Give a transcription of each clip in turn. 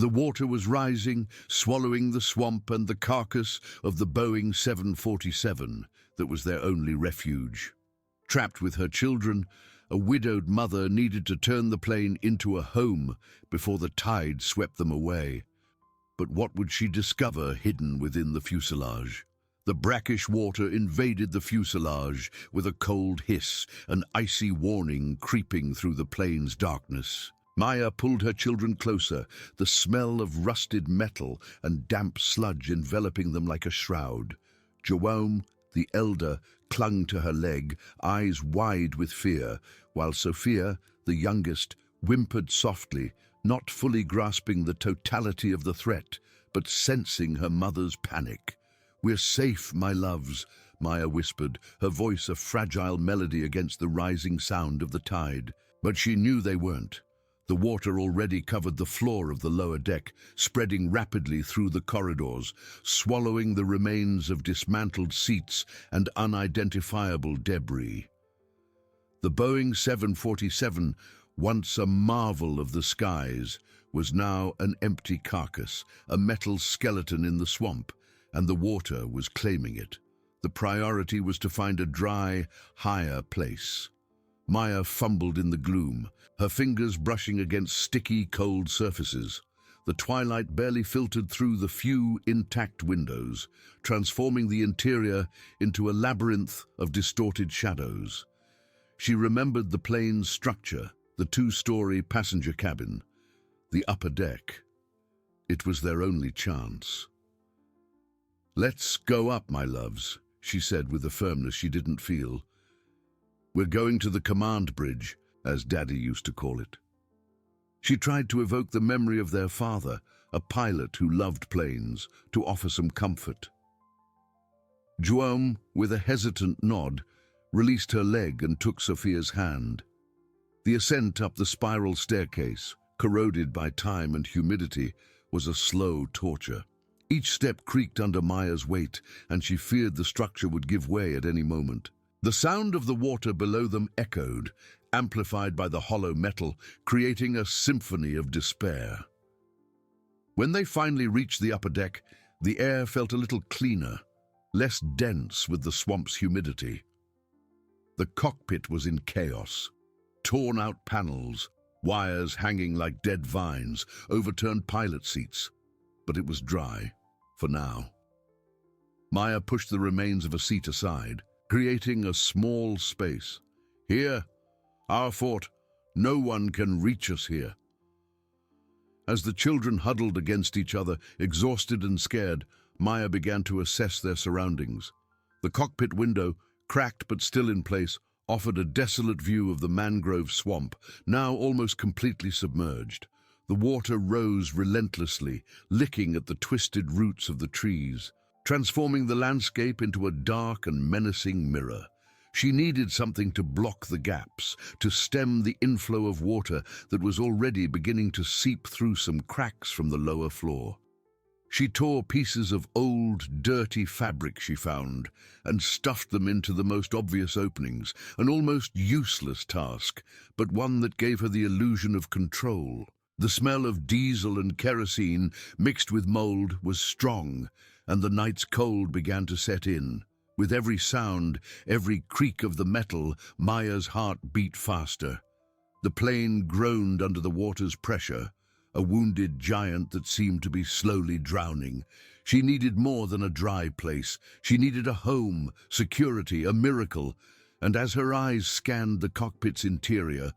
The water was rising, swallowing the swamp and the carcass of the Boeing 747 that was their only refuge. Trapped with her children, a widowed mother needed to turn the plane into a home before the tide swept them away. But what would she discover hidden within the fuselage? The brackish water invaded the fuselage with a cold hiss, an icy warning creeping through the plane's darkness. Maya pulled her children closer, the smell of rusted metal and damp sludge enveloping them like a shroud. Jerome, the elder, clung to her leg, eyes wide with fear, while Sophia, the youngest, whimpered softly, not fully grasping the totality of the threat, but sensing her mother's panic. "We're safe, my loves," Maya whispered, her voice a fragile melody against the rising sound of the tide. But she knew they weren't. The water already covered the floor of the lower deck, spreading rapidly through the corridors, swallowing the remains of dismantled seats and unidentifiable debris. The Boeing 747, once a marvel of the skies, was now an empty carcass, a metal skeleton in the swamp, and the water was claiming it. The priority was to find a dry, higher place. Maya fumbled in the gloom, her fingers brushing against sticky, cold surfaces. The twilight barely filtered through the few intact windows, transforming the interior into a labyrinth of distorted shadows. She remembered the plane's structure, the two-story passenger cabin, the upper deck. It was their only chance. "Let's go up, my loves," she said with a firmness she didn't feel. "We're going to the command bridge, as Daddy used to call it." She tried to evoke the memory of their father, a pilot who loved planes, to offer some comfort. Jerome, with a hesitant nod, released her leg and took Sophia's hand. The ascent up the spiral staircase, corroded by time and humidity, was a slow torture. Each step creaked under Maya's weight, and she feared the structure would give way at any moment. The sound of the water below them echoed, amplified by the hollow metal, creating a symphony of despair. When they finally reached the upper deck, the air felt a little cleaner, less dense with the swamp's humidity. The cockpit was in chaos. Torn-out panels, wires hanging like dead vines, overturned pilot seats. But it was dry, for now. Maya pushed the remains of a seat aside, creating a small space. "Here, our fort. No one can reach us here." As the children huddled against each other, exhausted and scared, Maya began to assess their surroundings. The cockpit window, cracked but still in place, offered a desolate view of the mangrove swamp, now almost completely submerged. The water rose relentlessly, licking at the twisted roots of the trees, transforming the landscape into a dark and menacing mirror. She needed something to block the gaps, to stem the inflow of water that was already beginning to seep through some cracks from the lower floor. She tore pieces of old, dirty fabric she found and stuffed them into the most obvious openings, an almost useless task, but one that gave her the illusion of control. The smell of diesel and kerosene mixed with mold was strong, and the night's cold began to set in. With every sound, every creak of the metal, Maya's heart beat faster. The plane groaned under the water's pressure, a wounded giant that seemed to be slowly drowning. She needed more than a dry place. She needed a home, security, a miracle. And as her eyes scanned the cockpit's interior,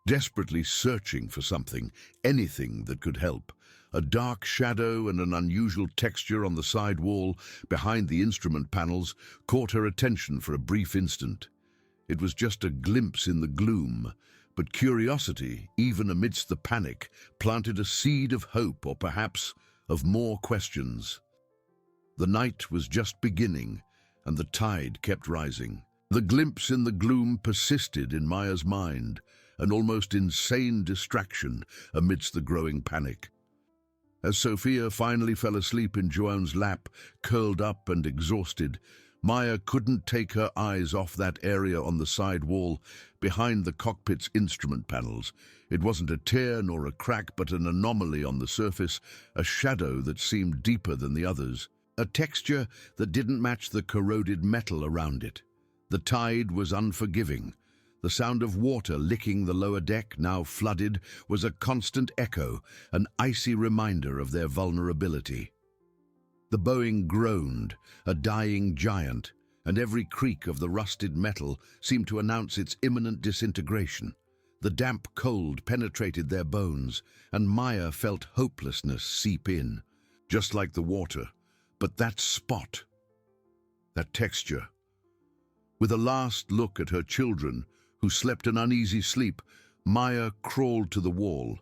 desperately searching for something, anything that could help, a dark shadow and an unusual texture on the side wall behind the instrument panels caught her attention for a brief instant. It was just a glimpse in the gloom, but curiosity, even amidst the panic, planted a seed of hope or perhaps of more questions. The night was just beginning, and the tide kept rising. The glimpse in the gloom persisted in Maya's mind, an almost insane distraction amidst the growing panic. As Sophia finally fell asleep in Joan's lap, curled up and exhausted, Maya couldn't take her eyes off that area on the side wall behind the cockpit's instrument panels. It wasn't a tear nor a crack, but an anomaly on the surface, a shadow that seemed deeper than the others, a texture that didn't match the corroded metal around it. The tide was unforgiving. The sound of water licking the lower deck, now flooded, was a constant echo, an icy reminder of their vulnerability. The Boeing groaned, a dying giant, and every creak of the rusted metal seemed to announce its imminent disintegration. The damp cold penetrated their bones, and Maya felt hopelessness seep in, just like the water. But that spot, that texture. With a last look at her children, who slept an uneasy sleep, Maya crawled to the wall.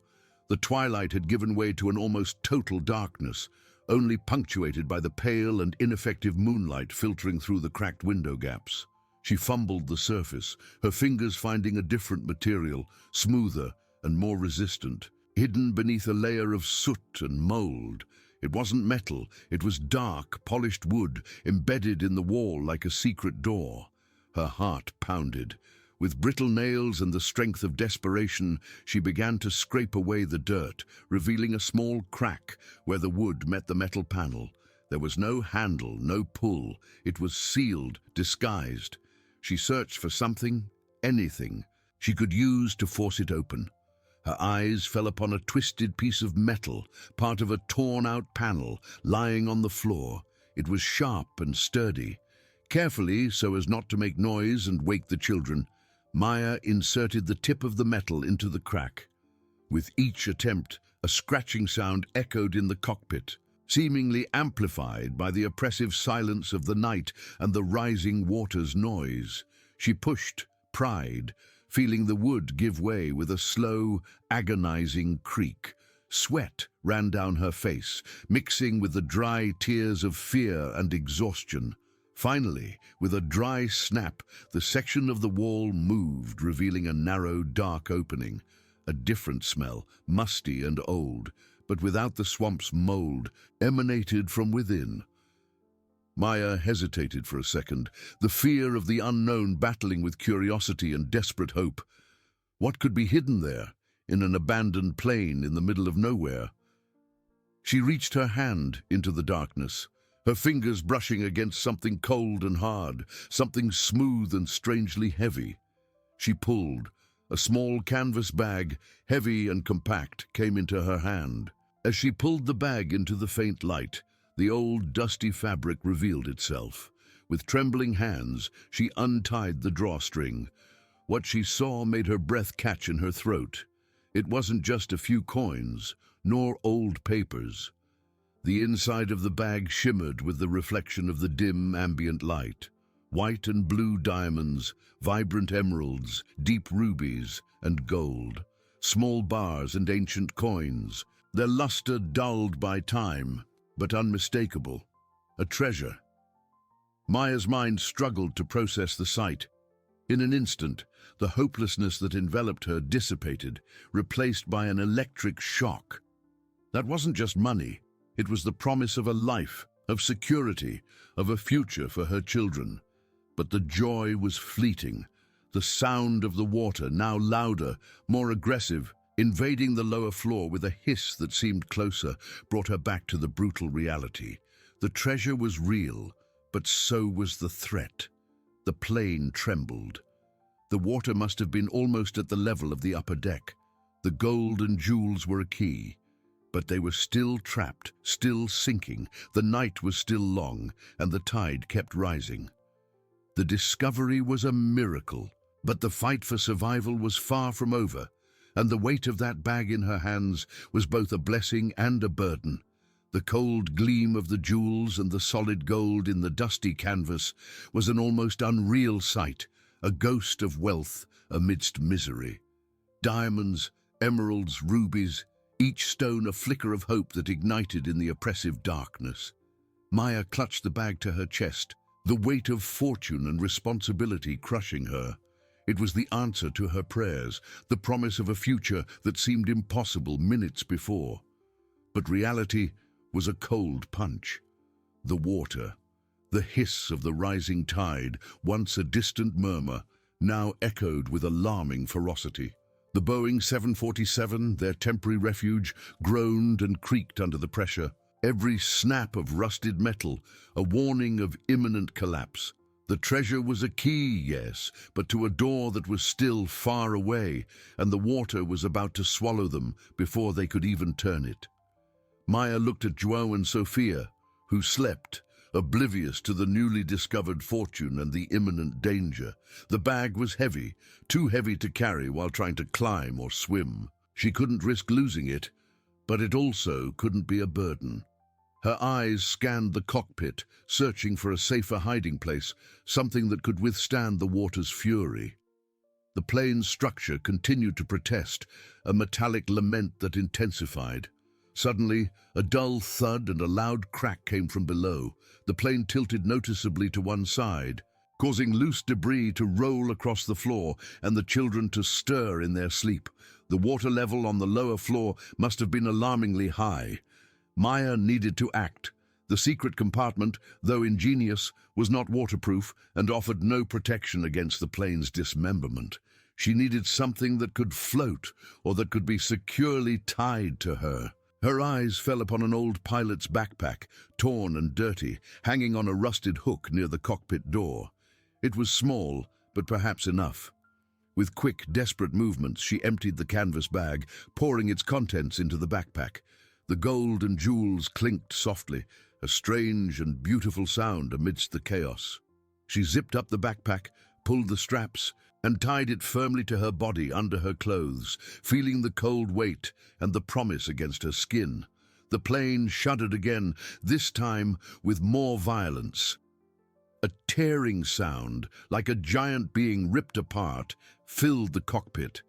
The twilight had given way to an almost total darkness, only punctuated by the pale and ineffective moonlight filtering through the cracked window gaps. She fumbled the surface, her fingers finding a different material, smoother and more resistant, hidden beneath a layer of soot and mold. It wasn't metal, it was dark, polished wood, embedded in the wall like a secret door. Her heart pounded. With brittle nails and the strength of desperation, she began to scrape away the dirt, revealing a small crack where the wood met the metal panel. There was no handle, no pull. It was sealed, disguised. She searched for something, anything, she could use to force it open. Her eyes fell upon a twisted piece of metal, part of a torn-out panel, lying on the floor. It was sharp and sturdy. Carefully, so as not to make noise and wake the children, Maya inserted the tip of the metal into the crack. With each attempt, a scratching sound echoed in the cockpit, seemingly amplified by the oppressive silence of the night and the rising water's noise. She pushed, pried, feeling the wood give way with a slow, agonizing creak. Sweat ran down her face, mixing with the dry tears of fear and exhaustion. Finally, with a dry snap, the section of the wall moved, revealing a narrow, dark opening. A different smell, musty and old, but without the swamp's mold, emanated from within. Maya hesitated for a second, the fear of the unknown battling with curiosity and desperate hope. What could be hidden there, in an abandoned plane in the middle of nowhere? She reached her hand into the darkness, her fingers brushing against something cold and hard, something smooth and strangely heavy. She pulled. A small canvas bag, heavy and compact, came into her hand. As she pulled the bag into the faint light, the old dusty fabric revealed itself. With trembling hands, she untied the drawstring. What she saw made her breath catch in her throat. It wasn't just a few coins, nor old papers. The inside of the bag shimmered with the reflection of the dim ambient light. White and blue diamonds, vibrant emeralds, deep rubies, and gold. Small bars and ancient coins, their luster dulled by time, but unmistakable. A treasure. Maya's mind struggled to process the sight. In an instant, the hopelessness that enveloped her dissipated, replaced by an electric shock. That wasn't just money. It was the promise of a life, of security, of a future for her children. But the joy was fleeting. The sound of the water, now louder, more aggressive, invading the lower floor with a hiss that seemed closer, brought her back to the brutal reality. The treasure was real, but so was the threat. The plane trembled. The water must have been almost at the level of the upper deck. The gold and jewels were a key. But they were still trapped, still sinking. The night was still long, and the tide kept rising. The discovery was a miracle, but the fight for survival was far from over, and the weight of that bag in her hands was both a blessing and a burden. The cold gleam of the jewels and the solid gold in the dusty canvas was an almost unreal sight, a ghost of wealth amidst misery. Diamonds, emeralds, rubies, each stone a flicker of hope that ignited in the oppressive darkness. Maya clutched the bag to her chest, the weight of fortune and responsibility crushing her. It was the answer to her prayers, the promise of a future that seemed impossible minutes before. But reality was a cold punch. The water, The hiss of the rising tide, once a distant murmur, now echoed with alarming ferocity. The Boeing 747, their temporary refuge, groaned and creaked under the pressure. Every snap of rusted metal, a warning of imminent collapse. The treasure was a key, yes, but to a door that was still far away, and the water was about to swallow them before they could even turn it. Maya looked at João and Sophia, who slept, oblivious to the newly discovered fortune and the imminent danger. The bag was heavy, too heavy to carry while trying to climb or swim. She couldn't risk losing it, but it also couldn't be a burden. Her eyes scanned the cockpit, searching for a safer hiding place, something that could withstand the water's fury. The plane's structure continued to protest, a metallic lament that intensified. Suddenly, a dull thud and a loud crack came from below. The plane tilted noticeably to one side, causing loose debris to roll across the floor and the children to stir in their sleep. The water level on the lower floor must have been alarmingly high. Maya needed to act. The secret compartment, though ingenious, was not waterproof and offered no protection against the plane's dismemberment. She needed something that could float or that could be securely tied to her. Her eyes fell upon an old pilot's backpack, torn and dirty, hanging on a rusted hook near the cockpit door. It was small, but perhaps enough. With quick, desperate movements, she emptied the canvas bag, pouring its contents into the backpack. The gold and jewels clinked softly, a strange and beautiful sound amidst the chaos. She zipped up the backpack, pulled the straps, and tied it firmly to her body under her clothes, feeling the cold weight and the promise against her skin. The plane shuddered again, this time with more violence. A tearing sound, like a giant being ripped apart, filled the cockpit.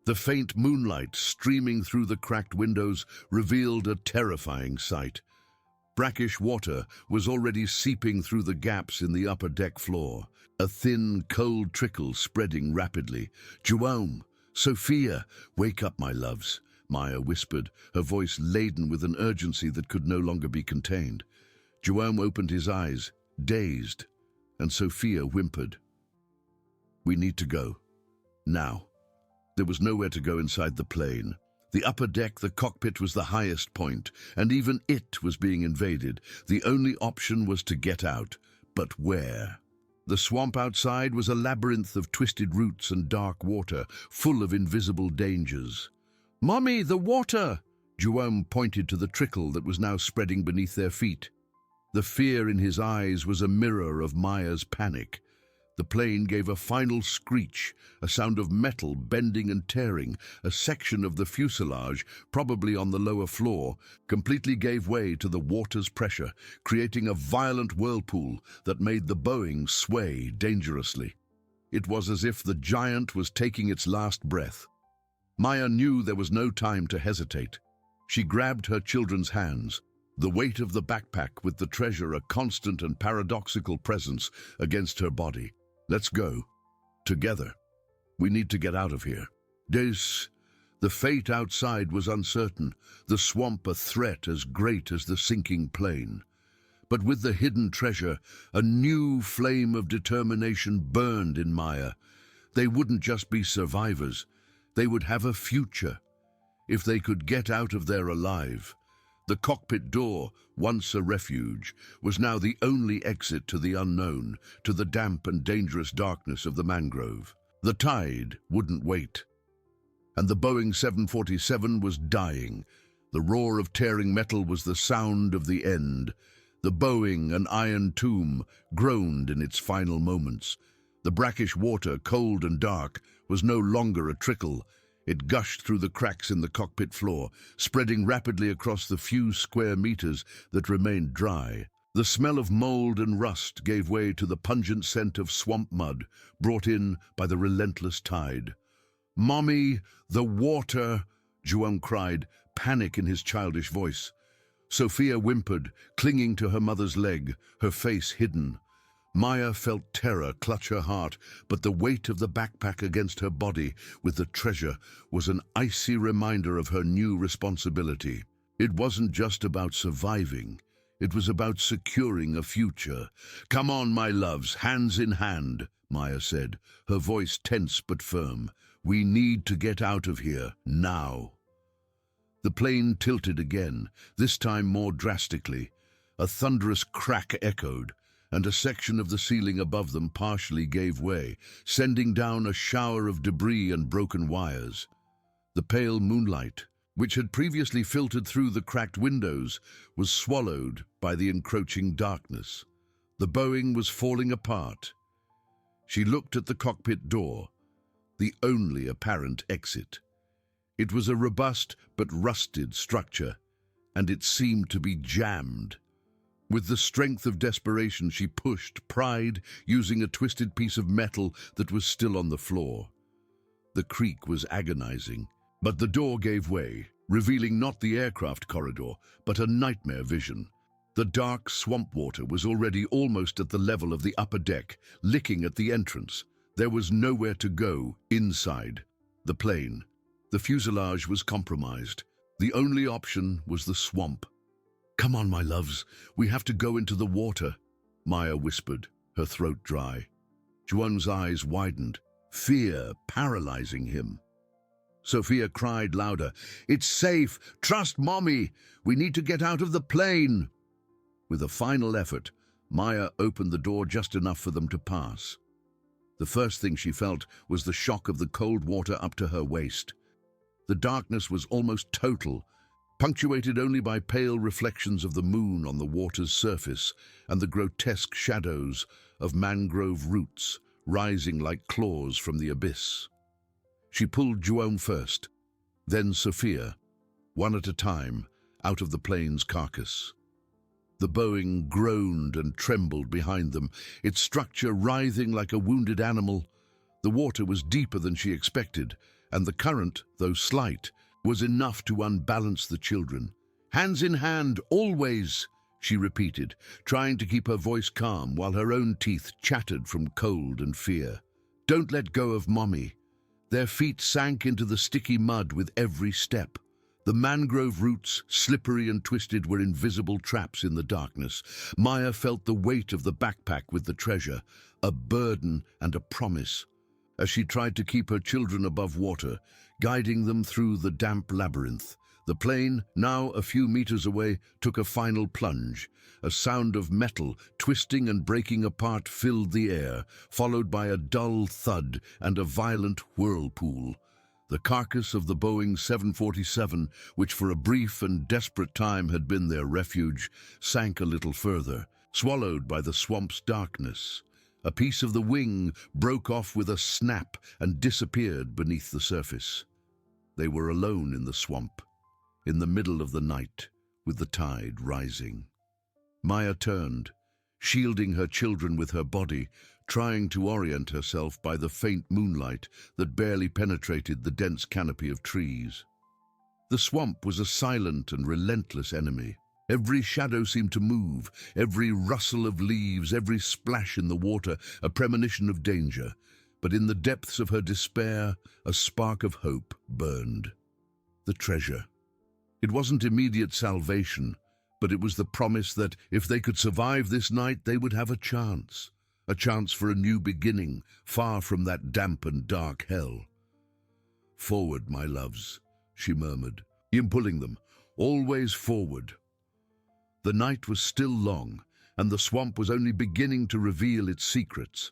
The faint moonlight streaming through the cracked windows revealed a terrifying sight. Brackish water was already seeping through the gaps in the upper deck floor, a thin, cold trickle spreading rapidly. "João, Sophia, wake up, my loves," Maya whispered, her voice laden with an urgency that could no longer be contained. João opened his eyes, dazed, and Sophia whimpered. "We need to go. Now." There was nowhere to go inside the plane. The upper deck, the cockpit, was the highest point, and even it was being invaded. The only option was to get out. But where? The swamp outside was a labyrinth of twisted roots and dark water, full of invisible dangers. "Mommy, the water!" João pointed to the trickle that was now spreading beneath their feet. The fear in his eyes was a mirror of Maya's panic. The plane gave a final screech, a sound of metal bending and tearing. A section of the fuselage, probably on the lower floor, completely gave way to the water's pressure, creating a violent whirlpool that made the Boeing sway dangerously. It was as if the giant was taking its last breath. Maya knew there was no time to hesitate. She grabbed her children's hands, the weight of the backpack with the treasure a constant and paradoxical presence against her body. "Let's go. Together. We need to get out of here." The fate outside was uncertain, the swamp a threat as great as the sinking plane. But with the hidden treasure, a new flame of determination burned in Maya. They wouldn't just be survivors. They would have a future, if they could get out of there alive. The cockpit door, once a refuge, was now the only exit to the unknown, to the damp and dangerous darkness of the mangrove. The tide wouldn't wait. And the Boeing 747 was dying. The roar of tearing metal was the sound of the end. The Boeing, an iron tomb, groaned in its final moments. The brackish water, cold and dark, was no longer a trickle. It gushed through the cracks in the cockpit floor, spreading rapidly across the few square meters that remained dry. The smell of mold and rust gave way to the pungent scent of swamp mud brought in by the relentless tide. "Mommy, the water!" João cried, panic in his childish voice. Sophia whimpered, clinging to her mother's leg, her face hidden. Maya felt terror clutch her heart, but the weight of the backpack against her body with the treasure was an icy reminder of her new responsibility. It wasn't just about surviving. It was about securing a future. "Come on, my loves, hands in hand," Maya said, her voice tense but firm. "We need to get out of here, now." The plane tilted again, this time more drastically. A thunderous crack echoed, and a section of the ceiling above them partially gave way, sending down a shower of debris and broken wires. The pale moonlight, which had previously filtered through the cracked windows, was swallowed by the encroaching darkness. The Boeing was falling apart. She looked at the cockpit door, the only apparent exit. It was a robust but rusted structure, and it seemed to be jammed. With the strength of desperation, she pushed, pried, using a twisted piece of metal that was still on the floor. The creak was agonizing, but the door gave way, revealing not the aircraft corridor, but a nightmare vision. The dark swamp water was already almost at the level of the upper deck, licking at the entrance. There was nowhere to go inside the plane. The fuselage was compromised. The only option was the swamp. "Come on, my loves, we have to go into the water," Maya whispered, her throat dry. Juwon's eyes widened, fear paralyzing him. Sophia cried louder, "It's safe! Trust Mommy! We need to get out of the plane!" With a final effort, Maya opened the door just enough for them to pass. The first thing she felt was the shock of the cold water up to her waist. The darkness was almost total, punctuated only by pale reflections of the moon on the water's surface and the grotesque shadows of mangrove roots rising like claws from the abyss. She pulled Juwon first, then Sophia, one at a time, out of the plane's carcass. The Boeing groaned and trembled behind them, its structure writhing like a wounded animal. The water was deeper than she expected, and the current, though slight, was enough to unbalance the children. "Hands in hand, always," she repeated, trying to keep her voice calm while her own teeth chattered from cold and fear. "Don't let go of Mommy." Their feet sank into the sticky mud with every step. The mangrove roots, slippery and twisted, were invisible traps in the darkness. Maya felt the weight of the backpack with the treasure, a burden and a promise, as she tried to keep her children above water, guiding them through the damp labyrinth. The plane, now a few meters away, took a final plunge. A sound of metal twisting and breaking apart filled the air, followed by a dull thud and a violent whirlpool. The carcass of the Boeing 747, which for a brief and desperate time had been their refuge, sank a little further, swallowed by the swamp's darkness. A piece of the wing broke off with a snap and disappeared beneath the surface. They were alone in the swamp, in the middle of the night, with the tide rising. Maya turned, shielding her children with her body, trying to orient herself by the faint moonlight that barely penetrated the dense canopy of trees. The swamp was a silent and relentless enemy. Every shadow seemed to move, every rustle of leaves, every splash in the water, a premonition of danger. But in the depths of her despair, a spark of hope burned. The treasure. It wasn't immediate salvation, but it was the promise that if they could survive this night, they would have a chance for a new beginning, far from that damp and dark hell. "Forward, my loves," she murmured, pulling them, "always forward." The night was still long, and the swamp was only beginning to reveal its secrets.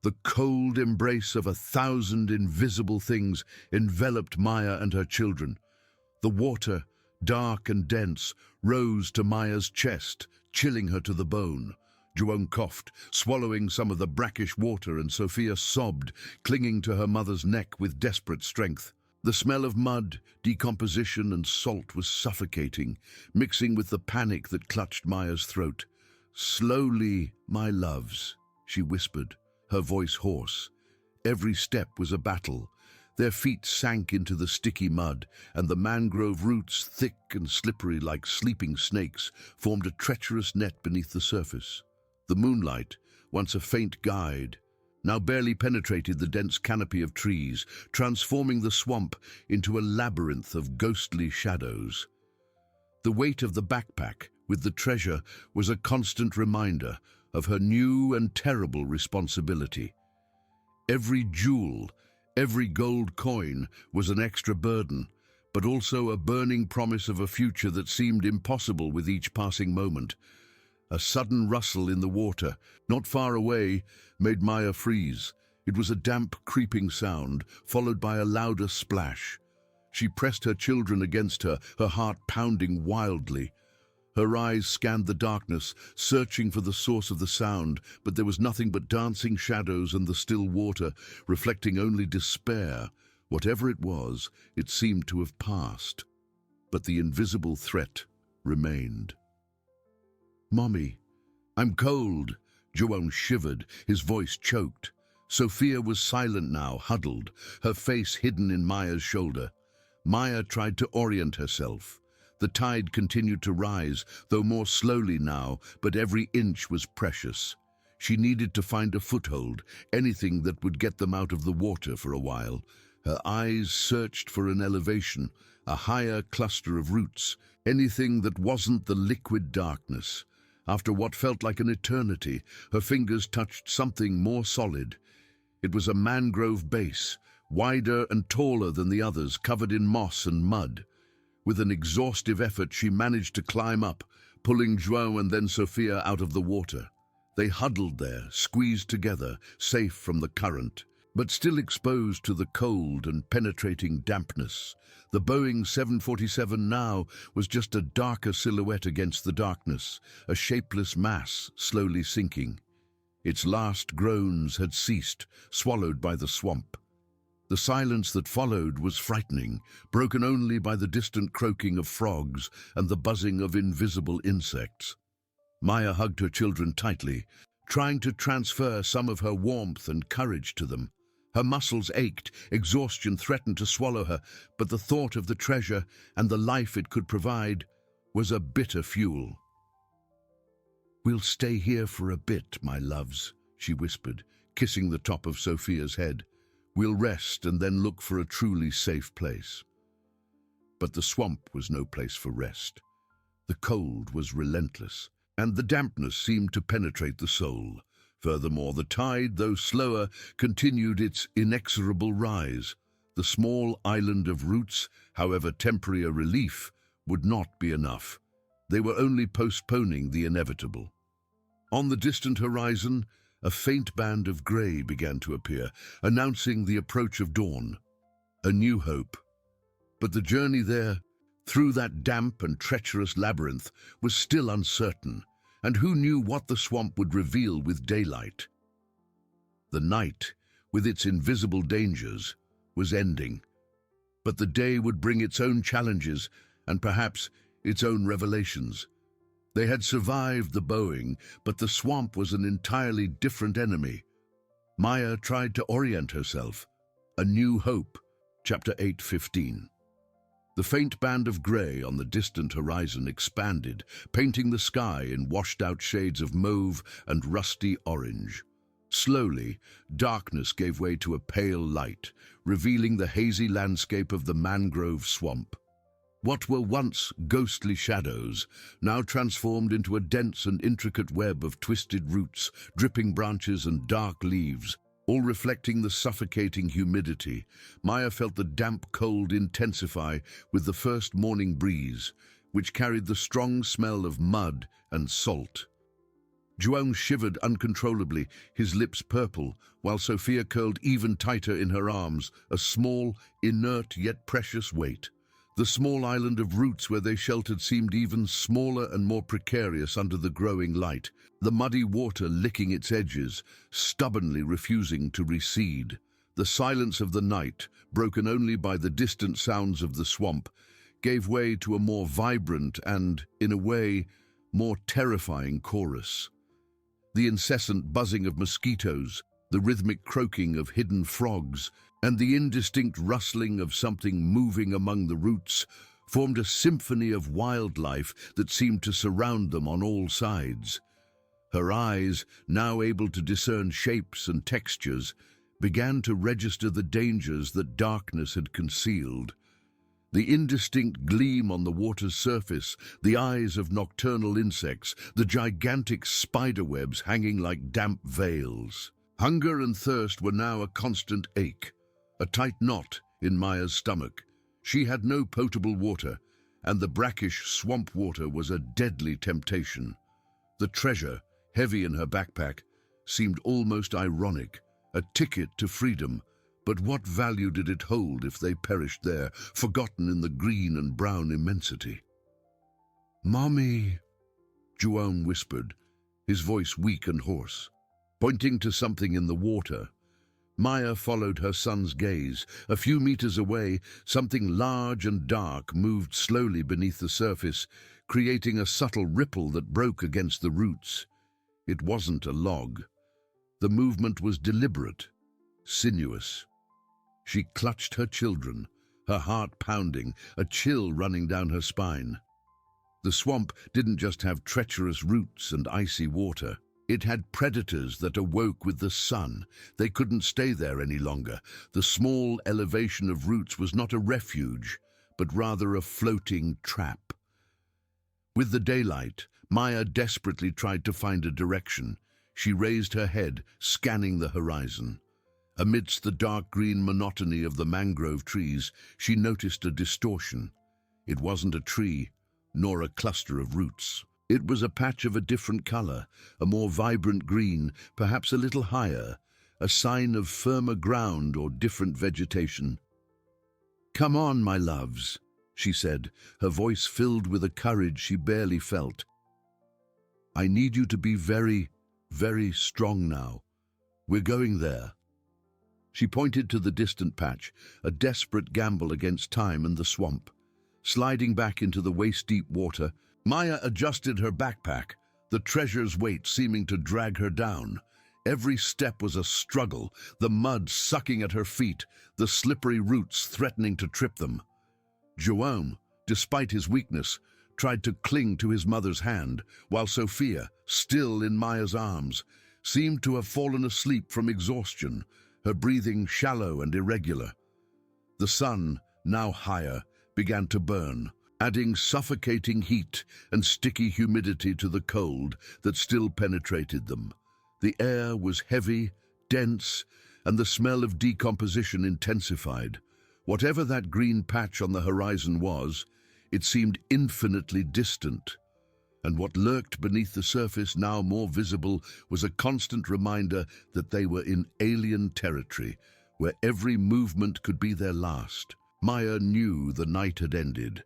The cold embrace of 1,000 invisible things enveloped Maya and her children. The water, dark and dense, rose to Maya's chest, chilling her to the bone. Juwon coughed, swallowing some of the brackish water, and Sophia sobbed, clinging to her mother's neck with desperate strength. The smell of mud, decomposition, and salt was suffocating, mixing with the panic that clutched Maya's throat. "Slowly, my loves," she whispered, her voice hoarse. Every step was a battle. Their feet sank into the sticky mud, and the mangrove roots, thick and slippery like sleeping snakes, formed a treacherous net beneath the surface. The moonlight, once a faint guide, now barely penetrated the dense canopy of trees, transforming the swamp into a labyrinth of ghostly shadows. The weight of the backpack with the treasure was a constant reminder of her new and terrible responsibility. Every jewel, every gold coin was an extra burden, but also a burning promise of a future that seemed impossible with each passing moment. A sudden rustle in the water, not far away, made Maya freeze. It was a damp, creeping sound, followed by a louder splash. She pressed her children against her, her heart pounding wildly. Her eyes scanned the darkness, searching for the source of the sound, but there was nothing but dancing shadows and the still water, reflecting only despair. Whatever it was, it seemed to have passed. But the invisible threat remained. "Mommy, I'm cold." João shivered, his voice choked. Sophia was silent now, huddled, her face hidden in Maya's shoulder. Maya tried to orient herself. The tide continued to rise, though more slowly now, but every inch was precious. She needed to find a foothold, anything that would get them out of the water for a while. Her eyes searched for an elevation, a higher cluster of roots, anything that wasn't the liquid darkness. After what felt like an eternity, her fingers touched something more solid. It was a mangrove base, wider and taller than the others, covered in moss and mud. With an exhaustive effort, she managed to climb up, pulling João and then Sophia out of the water. They huddled there, squeezed together, safe from the current, but still exposed to the cold and penetrating dampness. The Boeing 747 now was just a darker silhouette against the darkness, a shapeless mass slowly sinking. Its last groans had ceased, swallowed by the swamp. The silence that followed was frightening, broken only by the distant croaking of frogs and the buzzing of invisible insects. Maya hugged her children tightly, trying to transfer some of her warmth and courage to them. Her muscles ached, exhaustion threatened to swallow her, but the thought of the treasure and the life it could provide was a bitter fuel. "We'll stay here for a bit, my loves," she whispered, kissing the top of Sophia's head. "We'll rest and then look for a truly safe place." But the swamp was no place for rest. The cold was relentless, and the dampness seemed to penetrate the soul. Furthermore, the tide, though slower, continued its inexorable rise. The small island of roots, however temporary a relief, would not be enough. They were only postponing the inevitable. On the distant horizon, a faint band of grey began to appear, announcing the approach of dawn. A new hope. But the journey there, through that damp and treacherous labyrinth, was still uncertain, and who knew what the swamp would reveal with daylight? The night, with its invisible dangers, was ending. But the day would bring its own challenges, and perhaps its own revelations. They had survived the Boeing, but the swamp was an entirely different enemy. Maya tried to orient herself. A New Hope, Chapter 8:15. The faint band of grey on the distant horizon expanded, painting the sky in washed-out shades of mauve and rusty orange. Slowly, darkness gave way to a pale light, revealing the hazy landscape of the mangrove swamp. What were once ghostly shadows now transformed into a dense and intricate web of twisted roots, dripping branches and dark leaves, all reflecting the suffocating humidity. Maya felt the damp cold intensify with the first morning breeze, which carried the strong smell of mud and salt. João shivered uncontrollably, his lips purple, while Sophia curled even tighter in her arms, a small, inert yet precious weight. The small island of roots where they sheltered seemed even smaller and more precarious under the growing light, the muddy water licking its edges, stubbornly refusing to recede. The silence of the night, broken only by the distant sounds of the swamp, gave way to a more vibrant and, in a way, more terrifying chorus. The incessant buzzing of mosquitoes, the rhythmic croaking of hidden frogs, and the indistinct rustling of something moving among the roots formed a symphony of wildlife that seemed to surround them on all sides. Her eyes, now able to discern shapes and textures, began to register the dangers that darkness had concealed. The indistinct gleam on the water's surface, the eyes of nocturnal insects, the gigantic spiderwebs hanging like damp veils. Hunger and thirst were now a constant ache, a tight knot in Maya's stomach. She had no potable water, and the brackish swamp water was a deadly temptation. The treasure, heavy in her backpack, seemed almost ironic, a ticket to freedom. But what value did it hold if they perished there, forgotten in the green and brown immensity? "Mommy," Juan whispered, his voice weak and hoarse. Pointing to something in the water, Maya followed her son's gaze. A few meters away, something large and dark moved slowly beneath the surface, creating a subtle ripple that broke against the roots. It wasn't a log. The movement was deliberate, sinuous. She clutched her children, her heart pounding, a chill running down her spine. The swamp didn't just have treacherous roots and icy water. It had predators that awoke with the sun. They couldn't stay there any longer. The small elevation of roots was not a refuge, but rather a floating trap. With the daylight, Maya desperately tried to find a direction. She raised her head, scanning the horizon. Amidst the dark green monotony of the mangrove trees, she noticed a distortion. It wasn't a tree, nor a cluster of roots. It was a patch of a different color, a more vibrant green, perhaps a little higher, a sign of firmer ground or different vegetation. "Come on, my loves," she said, her voice filled with a courage she barely felt. "I need you to be very, very strong now. We're going there." She pointed to the distant patch, a desperate gamble against time and the swamp. Sliding back into the waist-deep water, Maya adjusted her backpack, the treasure's weight seeming to drag her down. Every step was a struggle, the mud sucking at her feet, the slippery roots threatening to trip them. João, despite his weakness, tried to cling to his mother's hand, while Sophia, still in Maya's arms, seemed to have fallen asleep from exhaustion, her breathing shallow and irregular. The sun, now higher, began to burn, adding suffocating heat and sticky humidity to the cold that still penetrated them. The air was heavy, dense, and the smell of decomposition intensified. Whatever that green patch on the horizon was, it seemed infinitely distant. And what lurked beneath the surface, now more visible, was a constant reminder that they were in alien territory, where every movement could be their last. Maya knew the night had ended,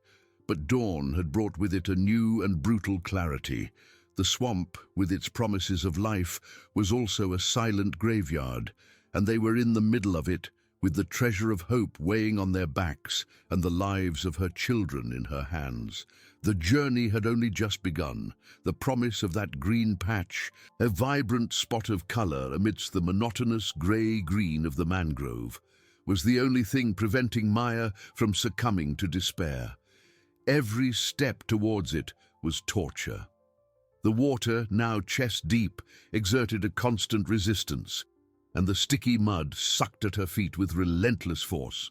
but dawn had brought with it a new and brutal clarity. The swamp, with its promises of life, was also a silent graveyard, and they were in the middle of it, with the treasure of hope weighing on their backs and the lives of her children in her hands. The journey had only just begun. The promise of that green patch, a vibrant spot of color amidst the monotonous grey-green of the mangrove, was the only thing preventing Maya from succumbing to despair. Every step towards it was torture. The water, now chest-deep, exerted a constant resistance, and the sticky mud sucked at her feet with relentless force.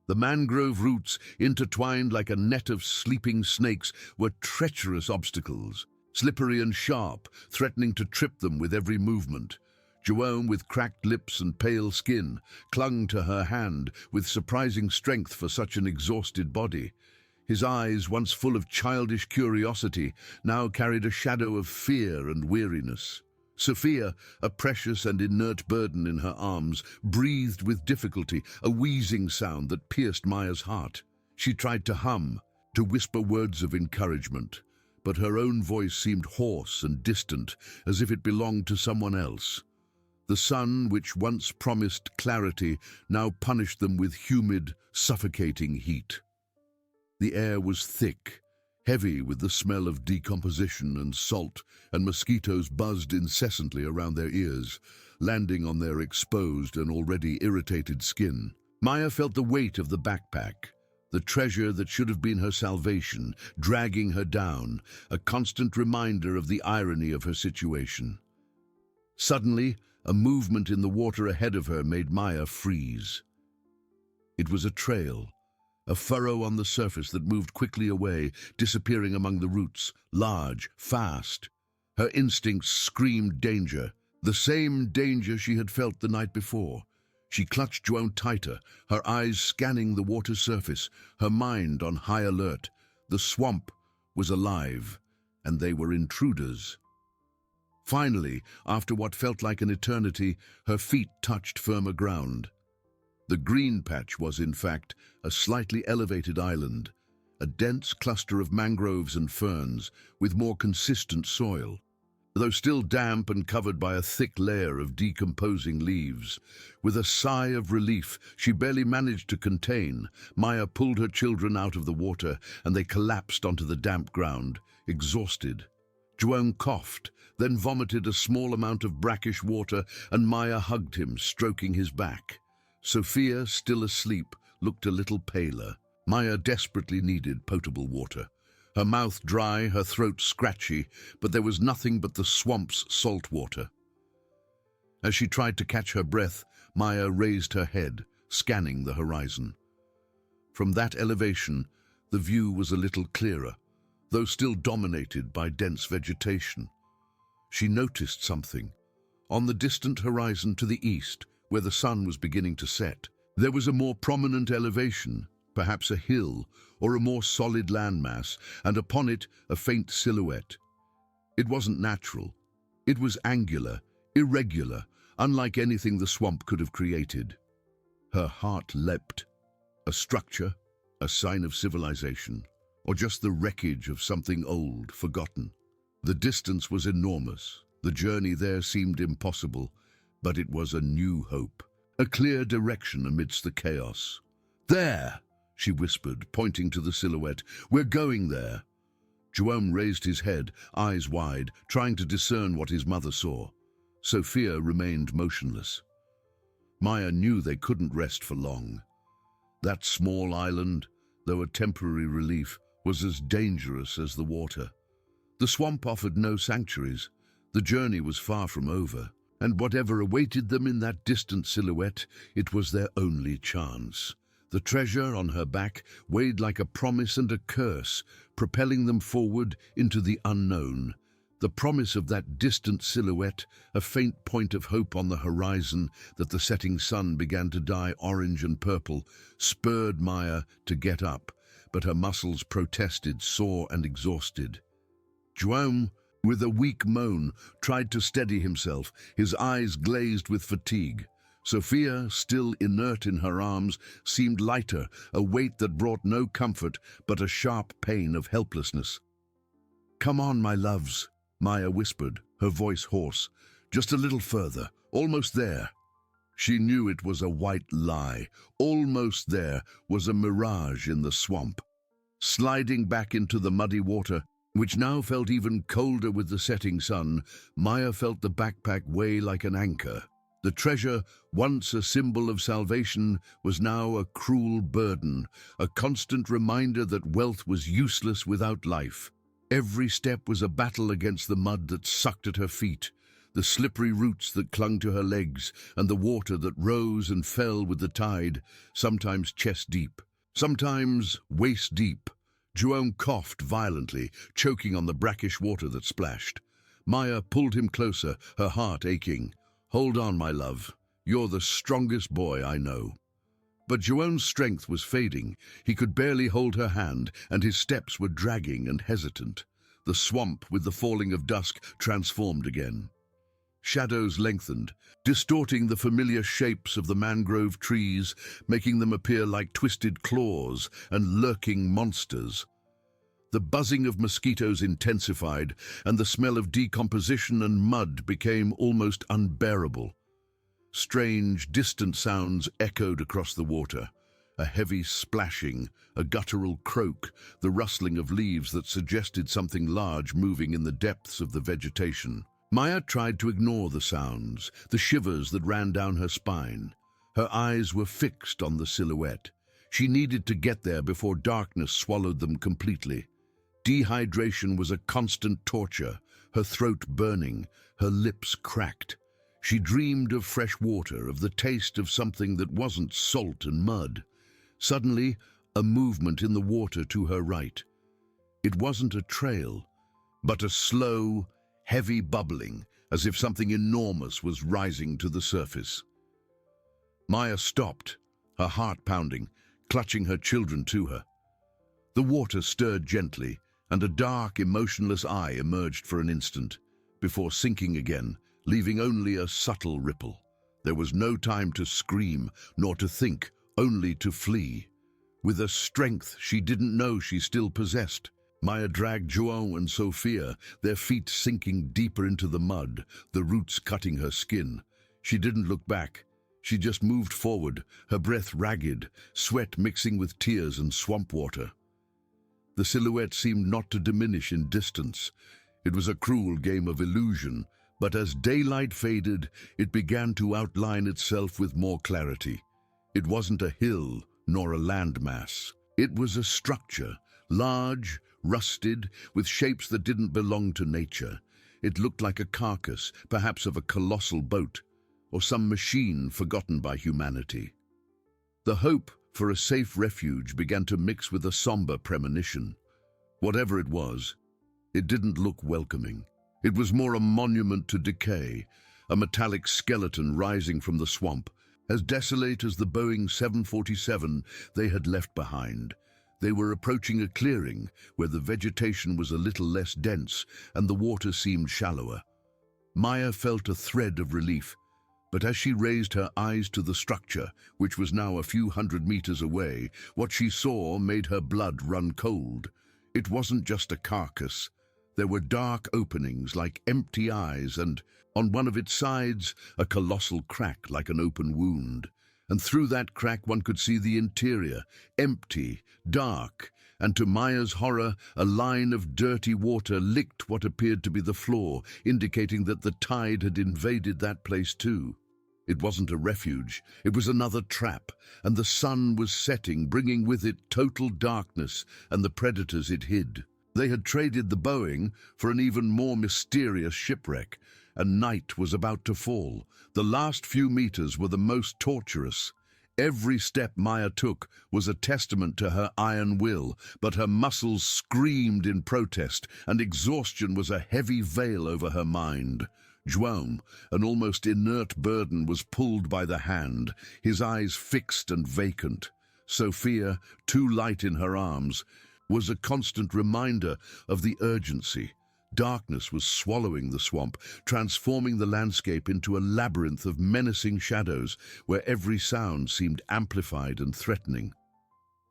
The mangrove roots, intertwined like a net of sleeping snakes, were treacherous obstacles, slippery and sharp, threatening to trip them with every movement. João, with cracked lips and pale skin, clung to her hand with surprising strength for such an exhausted body. His eyes, once full of childish curiosity, now carried a shadow of fear and weariness. Sophia, a precious and inert burden in her arms, breathed with difficulty, a wheezing sound that pierced Maya's heart. She tried to hum, to whisper words of encouragement, but her own voice seemed hoarse and distant, as if it belonged to someone else. The sun, which once promised clarity, now punished them with humid, suffocating heat. The air was thick, heavy with the smell of decomposition and salt, and mosquitoes buzzed incessantly around their ears, landing on their exposed and already irritated skin. Maya felt the weight of the backpack, the treasure that should have been her salvation, dragging her down, a constant reminder of the irony of her situation. Suddenly, a movement in the water ahead of her made Maya freeze. It was a trail, A furrow on the surface that moved quickly away, disappearing among the roots, large, fast. Her instincts screamed danger, the same danger she had felt the night before. She clutched Joan tighter, her eyes scanning the water surface, her mind on high alert. The swamp was alive, and they were intruders. Finally, after what felt like an eternity, her feet touched firmer ground. The green patch was, in fact, a slightly elevated island, a dense cluster of mangroves and ferns with more consistent soil. Though still damp and covered by a thick layer of decomposing leaves, with a sigh of relief she barely managed to contain, Maya pulled her children out of the water and they collapsed onto the damp ground, exhausted. Joan coughed, then vomited a small amount of brackish water, and Maya hugged him, stroking his back. Sophia, still asleep, looked a little paler. Maya desperately needed potable water. Her mouth dry, her throat scratchy, but there was nothing but the swamp's salt water. As she tried to catch her breath, Maya raised her head, scanning the horizon. From that elevation, the view was a little clearer, though still dominated by dense vegetation. She noticed something. On the distant horizon to the east, where the sun was beginning to set, there was a more prominent elevation, perhaps a hill or a more solid landmass, and upon it a faint silhouette. It wasn't natural. It was angular, irregular, unlike anything the swamp could have created. Her heart leapt. A structure, a sign of civilization, or just the wreckage of something old, forgotten. The distance was enormous. The journey there seemed impossible, but it was a new hope, a clear direction amidst the chaos. "There!" she whispered, pointing to the silhouette. "We're going there." Joan raised his head, eyes wide, trying to discern what his mother saw. Sophia remained motionless. Maya knew they couldn't rest for long. That small island, though a temporary relief, was as dangerous as the water. The swamp offered no sanctuaries. The journey was far from over, and whatever awaited them in that distant silhouette, it was their only chance. The treasure on her back weighed like a promise and a curse, propelling them forward into the unknown. The promise of that distant silhouette, a faint point of hope on the horizon that the setting sun began to dye orange and purple, spurred Maya to get up, but her muscles protested, sore and exhausted. Joan, with a weak moan, tried to steady himself, his eyes glazed with fatigue. Sophia, still inert in her arms, seemed lighter, a weight that brought no comfort but a sharp pain of helplessness. "Come on, my loves," Maya whispered, her voice hoarse. "Just a little further, almost there." She knew it was a white lie. Almost there was a mirage in the swamp. Sliding back into the muddy water, which now felt even colder with the setting sun, Maya felt the backpack weigh like an anchor. The treasure, once a symbol of salvation, was now a cruel burden, a constant reminder that wealth was useless without life. Every step was a battle against the mud that sucked at her feet, the slippery roots that clung to her legs, and the water that rose and fell with the tide, sometimes chest-deep, sometimes waist-deep. Joan coughed violently, choking on the brackish water that splashed. Maya pulled him closer, her heart aching. "Hold on, my love. You're the strongest boy I know." But Joan's strength was fading. He could barely hold her hand, and his steps were dragging and hesitant. The swamp, with the falling of dusk, transformed again. Shadows lengthened, distorting the familiar shapes of the mangrove trees, making them appear like twisted claws and lurking monsters. The buzzing of mosquitoes intensified, and the smell of decomposition and mud became almost unbearable. Strange, distant sounds echoed across the water. A heavy splashing, a guttural croak, the rustling of leaves that suggested something large moving in the depths of the vegetation. Maya tried to ignore the sounds, the shivers that ran down her spine. Her eyes were fixed on the silhouette. She needed to get there before darkness swallowed them completely. Dehydration was a constant torture, her throat burning, her lips cracked. She dreamed of fresh water, of the taste of something that wasn't salt and mud. Suddenly, a movement in the water to her right. It wasn't a trail, but a slow, heavy bubbling, as if something enormous was rising to the surface. Maya stopped, her heart pounding, clutching her children to her. The water stirred gently, and a dark, emotionless eye emerged for an instant, before sinking again, leaving only a subtle ripple. There was no time to scream, nor to think, only to flee. With a strength she didn't know she still possessed, Maya dragged João and Sophia, their feet sinking deeper into the mud, the roots cutting her skin. She didn't look back. She just moved forward, her breath ragged, sweat mixing with tears and swamp water. The silhouette seemed not to diminish in distance. It was a cruel game of illusion, but as daylight faded, it began to outline itself with more clarity. It wasn't a hill, nor a landmass. It was a structure, large, rusted, with shapes that didn't belong to nature. It looked like a carcass, perhaps of a colossal boat, or some machine forgotten by humanity. The hope for a safe refuge began to mix with a somber premonition. Whatever it was, it didn't look welcoming. It was more a monument to decay, a metallic skeleton rising from the swamp, as desolate as the Boeing 747 they had left behind. They were approaching a clearing where the vegetation was a little less dense and the water seemed shallower. Maya felt a thread of relief, but as she raised her eyes to the structure, which was now a few hundred meters away, what she saw made her blood run cold. It wasn't just a carcass. There were dark openings like empty eyes, and on one of its sides, a colossal crack like an open wound. And through that crack one could see the interior, empty, dark, and to Maya's horror, a line of dirty water licked what appeared to be the floor, indicating that the tide had invaded that place too. It wasn't a refuge, it was another trap, and the sun was setting, bringing with it total darkness and the predators it hid. They had traded the Boeing for an even more mysterious shipwreck, and night was about to fall. The last few meters were the most torturous. Every step Maya took was a testament to her iron will, but her muscles screamed in protest, and exhaustion was a heavy veil over her mind. João, an almost inert burden, was pulled by the hand, his eyes fixed and vacant. Sophia, too light in her arms, was a constant reminder of the urgency. Darkness was swallowing the swamp, transforming the landscape into a labyrinth of menacing shadows where every sound seemed amplified and threatening.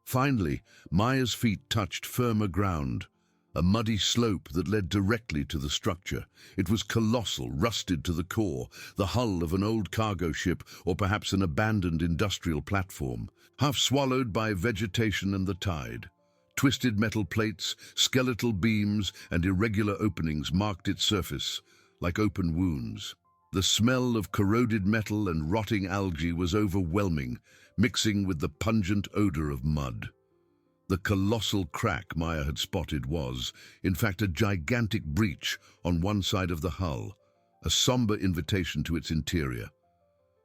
Finally, Maya's feet touched firmer ground, a muddy slope that led directly to the structure. It was colossal, rusted to the core, the hull of an old cargo ship or perhaps an abandoned industrial platform, half swallowed by vegetation and the tide. Twisted metal plates, skeletal beams, and irregular openings marked its surface, like open wounds. The smell of corroded metal and rotting algae was overwhelming, mixing with the pungent odor of mud. The colossal crack Maya had spotted was, in fact, a gigantic breach on one side of the hull, a somber invitation to its interior.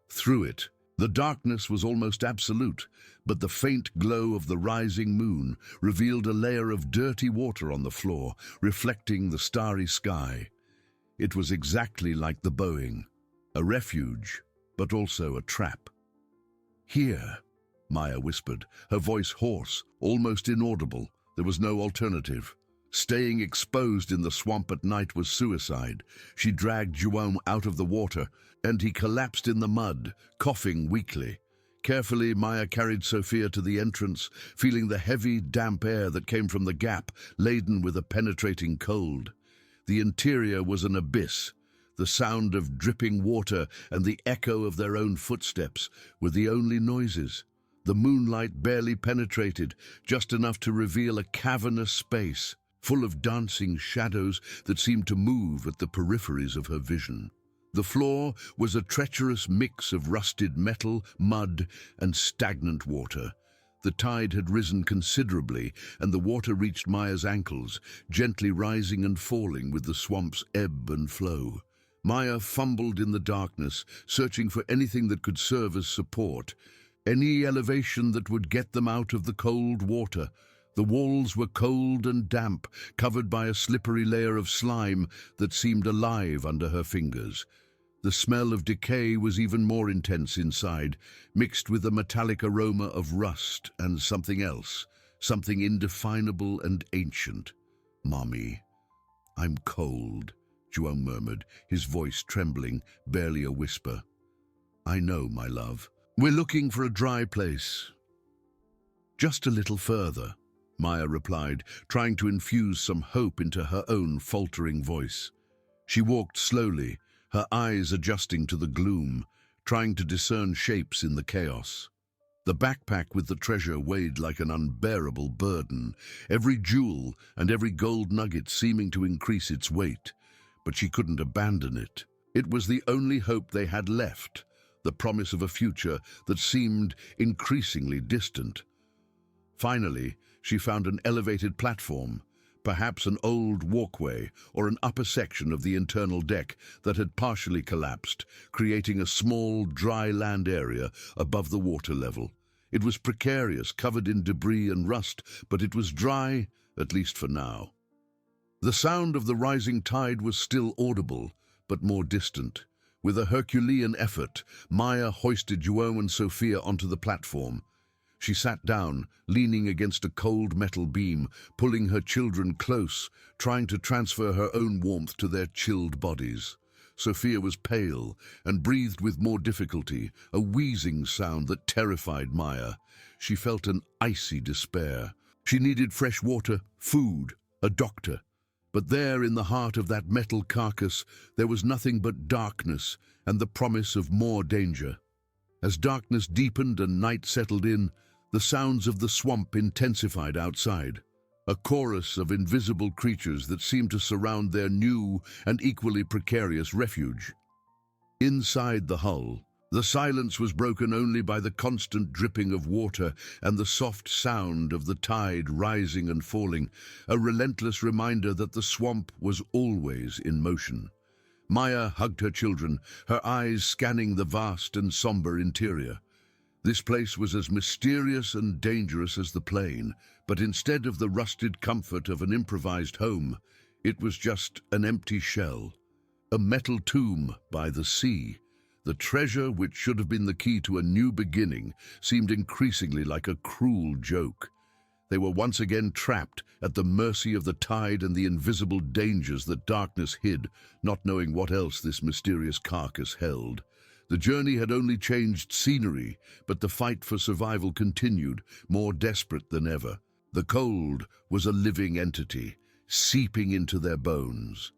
Through it, the darkness was almost absolute, but the faint glow of the rising moon revealed a layer of dirty water on the floor, reflecting the starry sky. It was exactly like the Boeing, a refuge, but also a trap. "Here," Maya whispered, her voice hoarse, almost inaudible. There was no alternative. Staying exposed in the swamp at night was suicide. She dragged João out of the water, and he collapsed in the mud, coughing weakly. Carefully, Maya carried Sophia to the entrance, feeling the heavy, damp air that came from the gap, laden with a penetrating cold. The interior was an abyss. The sound of dripping water and the echo of their own footsteps were the only noises. The moonlight barely penetrated, just enough to reveal a cavernous space, full of dancing shadows that seemed to move at the peripheries of her vision. The floor was a treacherous mix of rusted metal, mud, and stagnant water. The tide had risen considerably, and the water reached Maya's ankles, gently rising and falling with the swamp's ebb and flow. Maya fumbled in the darkness, searching for anything that could serve as support. any elevation that would get them out of the cold water. The walls were cold and damp, covered by a slippery layer of slime that seemed alive under her fingers. The smell of decay was even more intense inside, mixed with a metallic aroma of rust and something else, something indefinable and ancient. "Mommy, I'm cold," João murmured, his voice trembling, barely a whisper. "I know, my love. We're looking for a dry place." "Just a little further," Maya replied, trying to infuse some hope into her own faltering voice. She walked slowly, her eyes adjusting to the gloom, trying to discern shapes in the chaos. The backpack with the treasure weighed like an unbearable burden, every jewel and every gold nugget seeming to increase its weight. But she couldn't abandon it. It was the only hope they had left, the promise of a future that seemed increasingly distant. Finally, she found an elevated platform, perhaps an old walkway or an upper section of the internal deck that had partially collapsed, creating a small, dry land area above the water level. It was precarious, covered in debris and rust, but it was dry, at least for now. The sound of the rising tide was still audible, but more distant. With a Herculean effort, Maya hoisted João and Sophia onto the platform. She sat down, leaning against a cold metal beam, pulling her children close, trying to transfer her own warmth to their chilled bodies. Sophia was pale and breathed with more difficulty, a wheezing sound that terrified Maya. She felt an icy despair. She needed fresh water, food, a doctor. But there, in the heart of that metal carcass, there was nothing but darkness and the promise of more danger. As darkness deepened and night settled in, the sounds of the swamp intensified outside, a chorus of invisible creatures that seemed to surround their new and equally precarious refuge. Inside the hull, the silence was broken only by the constant dripping of water and the soft sound of the tide rising and falling, a relentless reminder that the swamp was always in motion. Maya hugged her children, her eyes scanning the vast and somber interior. This place was as mysterious and dangerous as the plain, but instead of the rusted comfort of an improvised home, it was just an empty shell, a metal tomb by the sea. The treasure, which should have been the key to a new beginning, seemed increasingly like a cruel joke. They were once again trapped at the mercy of the tide and the invisible dangers that darkness hid, not knowing what else this mysterious carcass held. The journey had only changed scenery, but the fight for survival continued, more desperate than ever. The cold was a living entity, seeping into their bones.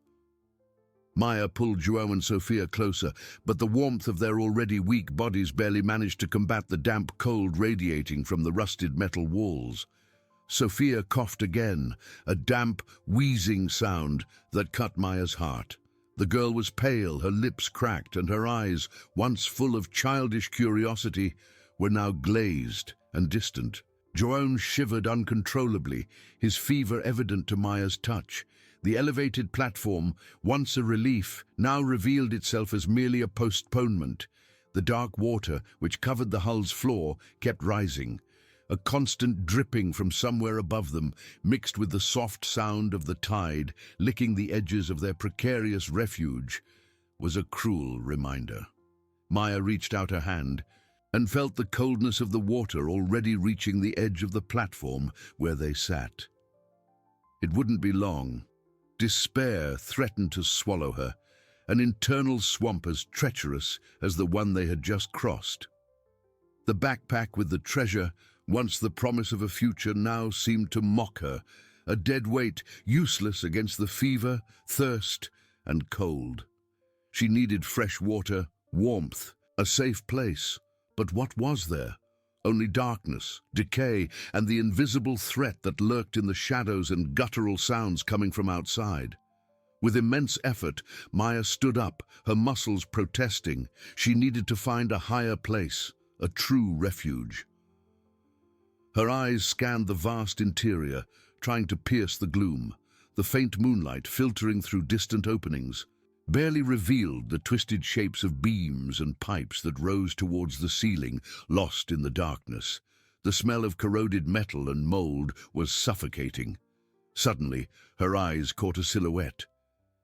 Maya pulled João and Sophia closer, but the warmth of their already weak bodies barely managed to combat the damp cold radiating from the rusted metal walls. Sophia coughed again, a damp, wheezing sound that cut Maya's heart. The girl was pale, her lips cracked, and her eyes, once full of childish curiosity, were now glazed and distant. João shivered uncontrollably, his fever evident to Maya's touch. The elevated platform, once a relief, now revealed itself as merely a postponement. The dark water, which covered the hull's floor, kept rising. A constant dripping from somewhere above them, mixed with the soft sound of the tide licking the edges of their precarious refuge, was a cruel reminder. Maya reached out her hand and felt the coldness of the water already reaching the edge of the platform where they sat. It wouldn't be long. Despair threatened to swallow her, an internal swamp as treacherous as the one they had just crossed. The backpack with the treasure, once the promise of a future, now seemed to mock her, a dead weight, useless against the fever, thirst, and cold. She needed fresh water, warmth, a safe place. But what was there? Only darkness, decay, and the invisible threat that lurked in the shadows and guttural sounds coming from outside. With immense effort, Maya stood up, her muscles protesting. She needed to find a higher place, a true refuge. Her eyes scanned the vast interior, trying to pierce the gloom, the faint moonlight filtering through distant openings. barely revealed the twisted shapes of beams and pipes that rose towards the ceiling, lost in the darkness. The smell of corroded metal and mold was suffocating. Suddenly, her eyes caught a silhouette.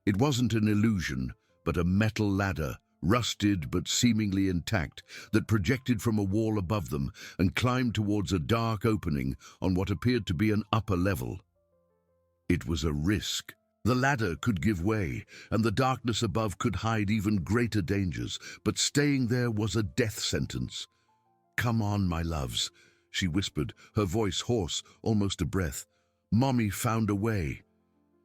It wasn't an illusion, but a metal ladder, rusted but seemingly intact, that projected from a wall above them and climbed towards a dark opening on what appeared to be an upper level. It was a risk. The ladder could give way, and the darkness above could hide even greater dangers, but staying there was a death sentence. "Come on, my loves," she whispered, her voice hoarse, almost a breath. "Mommy found a way."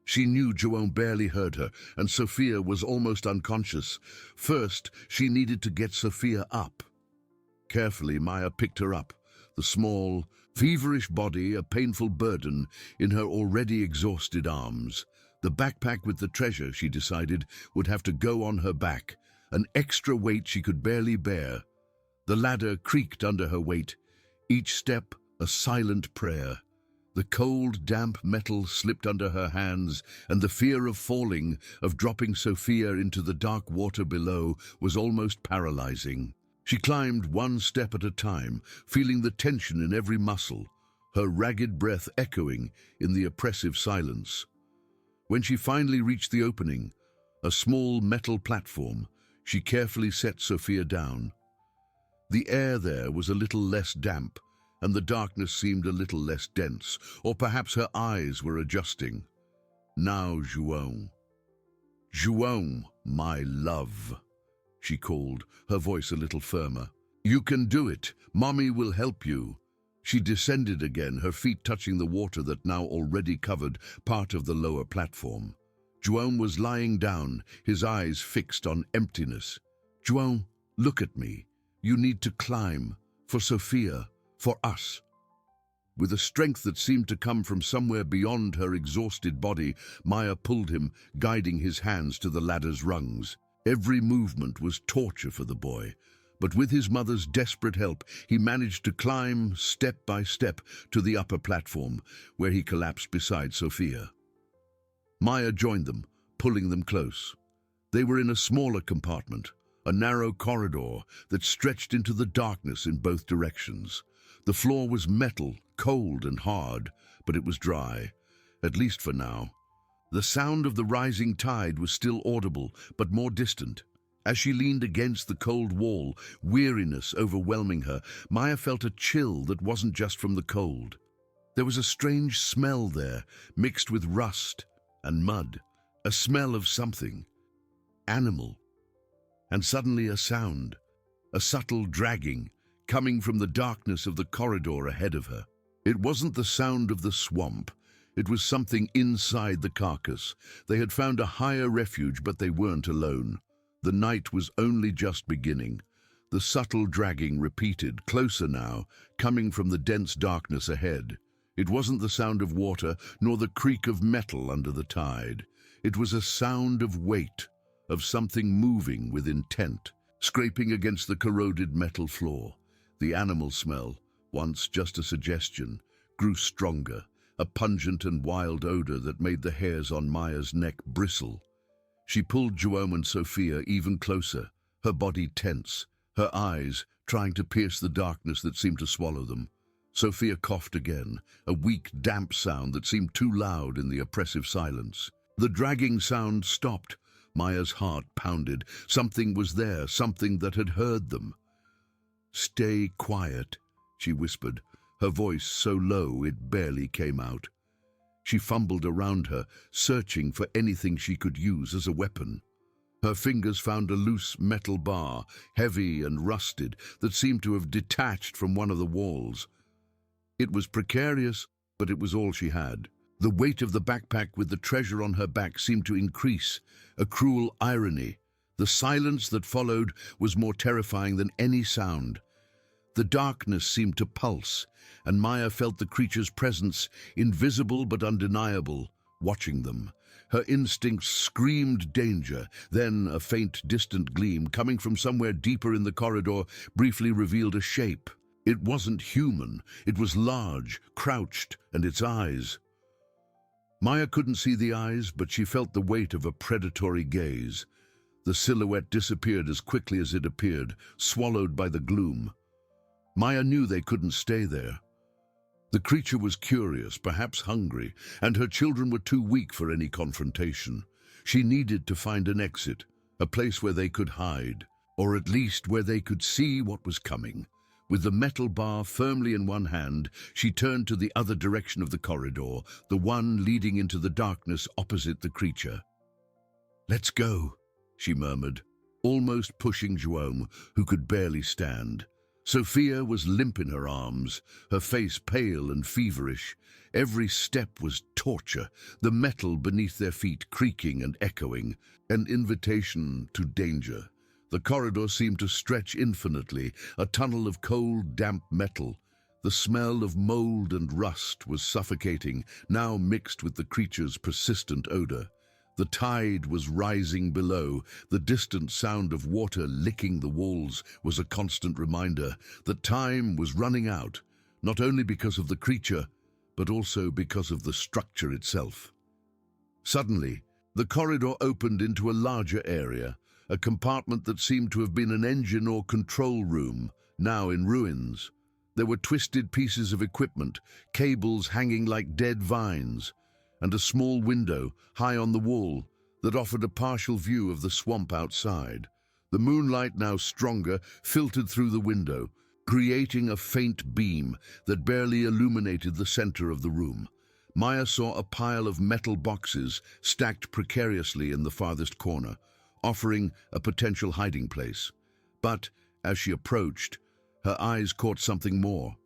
She knew Joanne barely heard her, and Sophia was almost unconscious. First, she needed to get Sophia up. Carefully, Maya picked her up, the small, feverish body a painful burden in her already exhausted arms. The backpack with the treasure, she decided, would have to go on her back, an extra weight she could barely bear. The ladder creaked under her weight, each step a silent prayer. The cold, damp metal slipped under her hands, and the fear of falling, of dropping Sophia into the dark water below, was almost paralyzing. She climbed one step at a time, feeling the tension in every muscle, her ragged breath echoing in the oppressive silence. When she finally reached the opening, a small metal platform, she carefully set Sophia down. The air there was a little less damp, and the darkness seemed a little less dense, or perhaps her eyes were adjusting. "Now, Joanne. Joanne, my love," she called, her voice a little firmer. "You can do it. Mommy will help you." She descended again, her feet touching the water that now already covered part of the lower platform. Joanne was lying down, his eyes fixed on emptiness. "Joanne, look at me. You need to climb. For Sophia. For us." With a strength that seemed to come from somewhere beyond her exhausted body, Maya pulled him, guiding his hands to the ladder's rungs. Every movement was torture for the boy, but with his mother's desperate help, he managed to climb, step by step, to the upper platform, where he collapsed beside Sophia. Maya joined them, pulling them close. They were in a smaller compartment, a narrow corridor that stretched into the darkness in both directions. The floor was metal, cold and hard, but it was dry, at least for now. The sound of the rising tide was still audible, but more distant. As she leaned against the cold wall, weariness overwhelming her, Maya felt a chill that wasn't just from the cold. There was a strange smell there, mixed with rust and mud, a smell of something animal. And suddenly a sound, a subtle dragging, coming from the darkness of the corridor ahead of her. It wasn't the sound of the swamp. It was something inside the carcass. They had found a higher refuge, but they weren't alone. The night was only just beginning. The subtle dragging repeated, closer now, coming from the dense darkness ahead. It wasn't the sound of water, nor the creak of metal under the tide. It was a sound of weight, of something moving with intent, scraping against the corroded metal floor. The animal smell, once just a suggestion, grew stronger, a pungent and wild odor that made the hairs on Maya's neck bristle. She pulled Joanne and Sophia even closer, her body tense, her eyes trying to pierce the darkness that seemed to swallow them. Sophia coughed again, a weak, damp sound that seemed too loud in the oppressive silence. The dragging sound stopped. Maya's heart pounded. Something was there, something that had heard them. "Stay quiet," she whispered, her voice so low it barely came out. She fumbled around her, searching for anything she could use as a weapon. Her fingers found a loose metal bar, heavy and rusted, that seemed to have detached from one of the walls. It was precarious, but it was all she had. The weight of the backpack with the treasure on her back seemed to increase, a cruel irony. The silence that followed was more terrifying than any sound. The darkness seemed to pulse, and Maya felt the creature's presence, invisible but undeniable, watching them. Her instincts screamed danger. Then a faint, distant gleam, coming from somewhere deeper in the corridor, briefly revealed a shape. It wasn't human. It was large, crouched, and its eyes. Maya couldn't see the eyes, but she felt the weight of a predatory gaze. The silhouette disappeared as quickly as it appeared, swallowed by the gloom. Maya knew they couldn't stay there. The creature was curious, perhaps hungry, and her children were too weak for any confrontation. She needed to find an exit, a place where they could hide, or at least where they could see what was coming. With the metal bar firmly in one hand, she turned to the other direction of the corridor, the one leading into the darkness opposite the creature. "Let's go," she murmured, almost pushing João, who could barely stand. Sophia was limp in her arms, her face pale and feverish. Every step was torture, the metal beneath their feet creaking and echoing, an invitation to danger. The corridor seemed to stretch infinitely, a tunnel of cold, damp metal. The smell of mold and rust was suffocating, now mixed with the creature's persistent odor. The tide was rising below. The distant sound of water licking the walls was a constant reminder that time was running out, not only because of the creature, but also because of the structure itself. Suddenly, the corridor opened into a larger area, a compartment that seemed to have been an engine or control room, now in ruins. There were twisted pieces of equipment, cables hanging like dead vines, and a small window, high on the wall, that offered a partial view of the swamp outside. The moonlight, now stronger, filtered through the window, creating a faint beam that barely illuminated the center of the room. Maya saw a pile of metal boxes stacked precariously in the farthest corner, offering a potential hiding place. But, as she approached, her eyes caught something more.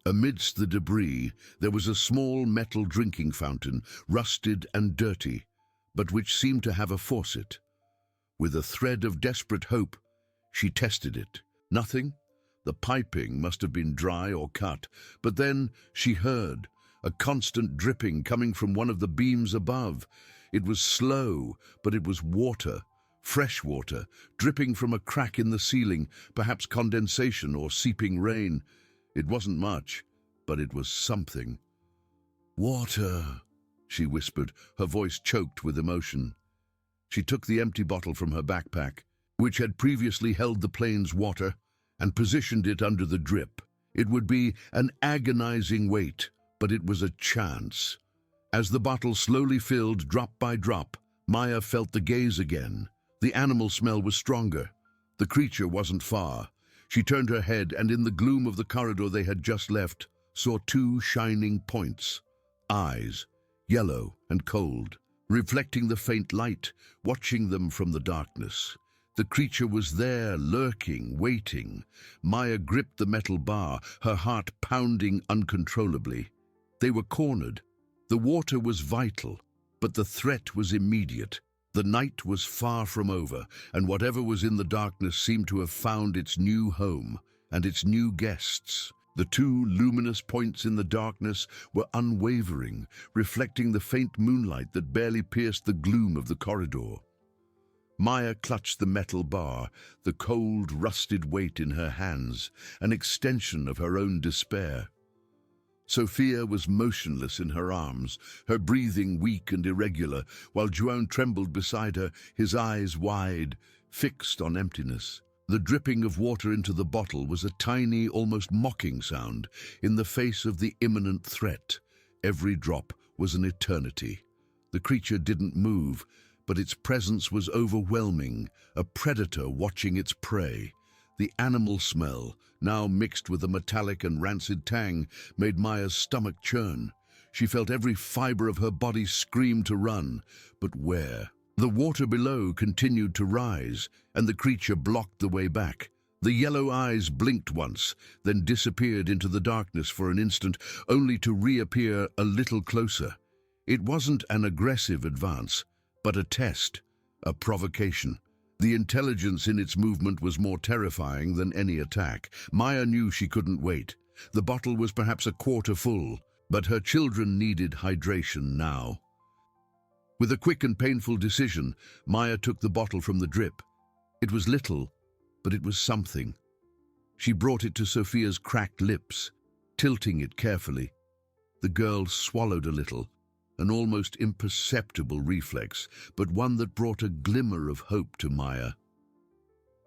Amidst the debris, there was a small metal drinking fountain, rusted and dirty, but which seemed to have a faucet. With a thread of desperate hope, she tested it. Nothing. The piping must have been dry or cut, but then she heard a constant dripping coming from one of the beams above. It was slow, but it was water, fresh water, dripping from a crack in the ceiling, perhaps condensation or seeping rain. It wasn't much, but it was something. "Water," she whispered, her voice choked with emotion. She took the empty bottle from her backpack, which had previously held the plane's water, and positioned it under the drip. It would be an agonizing wait, but it was a chance. As the bottle slowly filled drop by drop, Maya felt the gaze again. The animal smell was stronger. The creature wasn't far. She turned her head, and in the gloom of the corridor they had just left, saw two shining points. Eyes, yellow and cold, reflecting the faint light, watching them from the darkness. The creature was there, lurking, waiting. Maya gripped the metal bar, her heart pounding uncontrollably. They were cornered. The water was vital, but the threat was immediate. The night was far from over, and whatever was in the darkness seemed to have found its new home and its new guests. The two luminous points in the darkness were unwavering, reflecting the faint moonlight that barely pierced the gloom of the corridor. Maya clutched the metal bar, the cold, rusted weight in her hands, an extension of her own despair. Sophia was motionless in her arms, her breathing weak and irregular, while João trembled beside her, his eyes wide, fixed on emptiness. The dripping of water into the bottle was a tiny, almost mocking sound in the face of the imminent threat. Every drop was an eternity. The creature didn't move, but its presence was overwhelming, a predator watching its prey. The animal smell, now mixed with a metallic and rancid tang, made Maya's stomach churn. She felt every fiber of her body scream to run, but where? The water below continued to rise, and the creature blocked the way back. The yellow eyes blinked once, then disappeared into the darkness for an instant, only to reappear a little closer. It wasn't an aggressive advance, but a test, a provocation. The intelligence in its movement was more terrifying than any attack. Maya knew she couldn't wait. The bottle was perhaps a quarter full, but her children needed hydration now. With a quick and painful decision, Maya took the bottle from the drip. It was little, but it was something. She brought it to Sophia's cracked lips, tilting it carefully. The girl swallowed a little, an almost imperceptible reflex, but one that brought a glimmer of hope to Maya.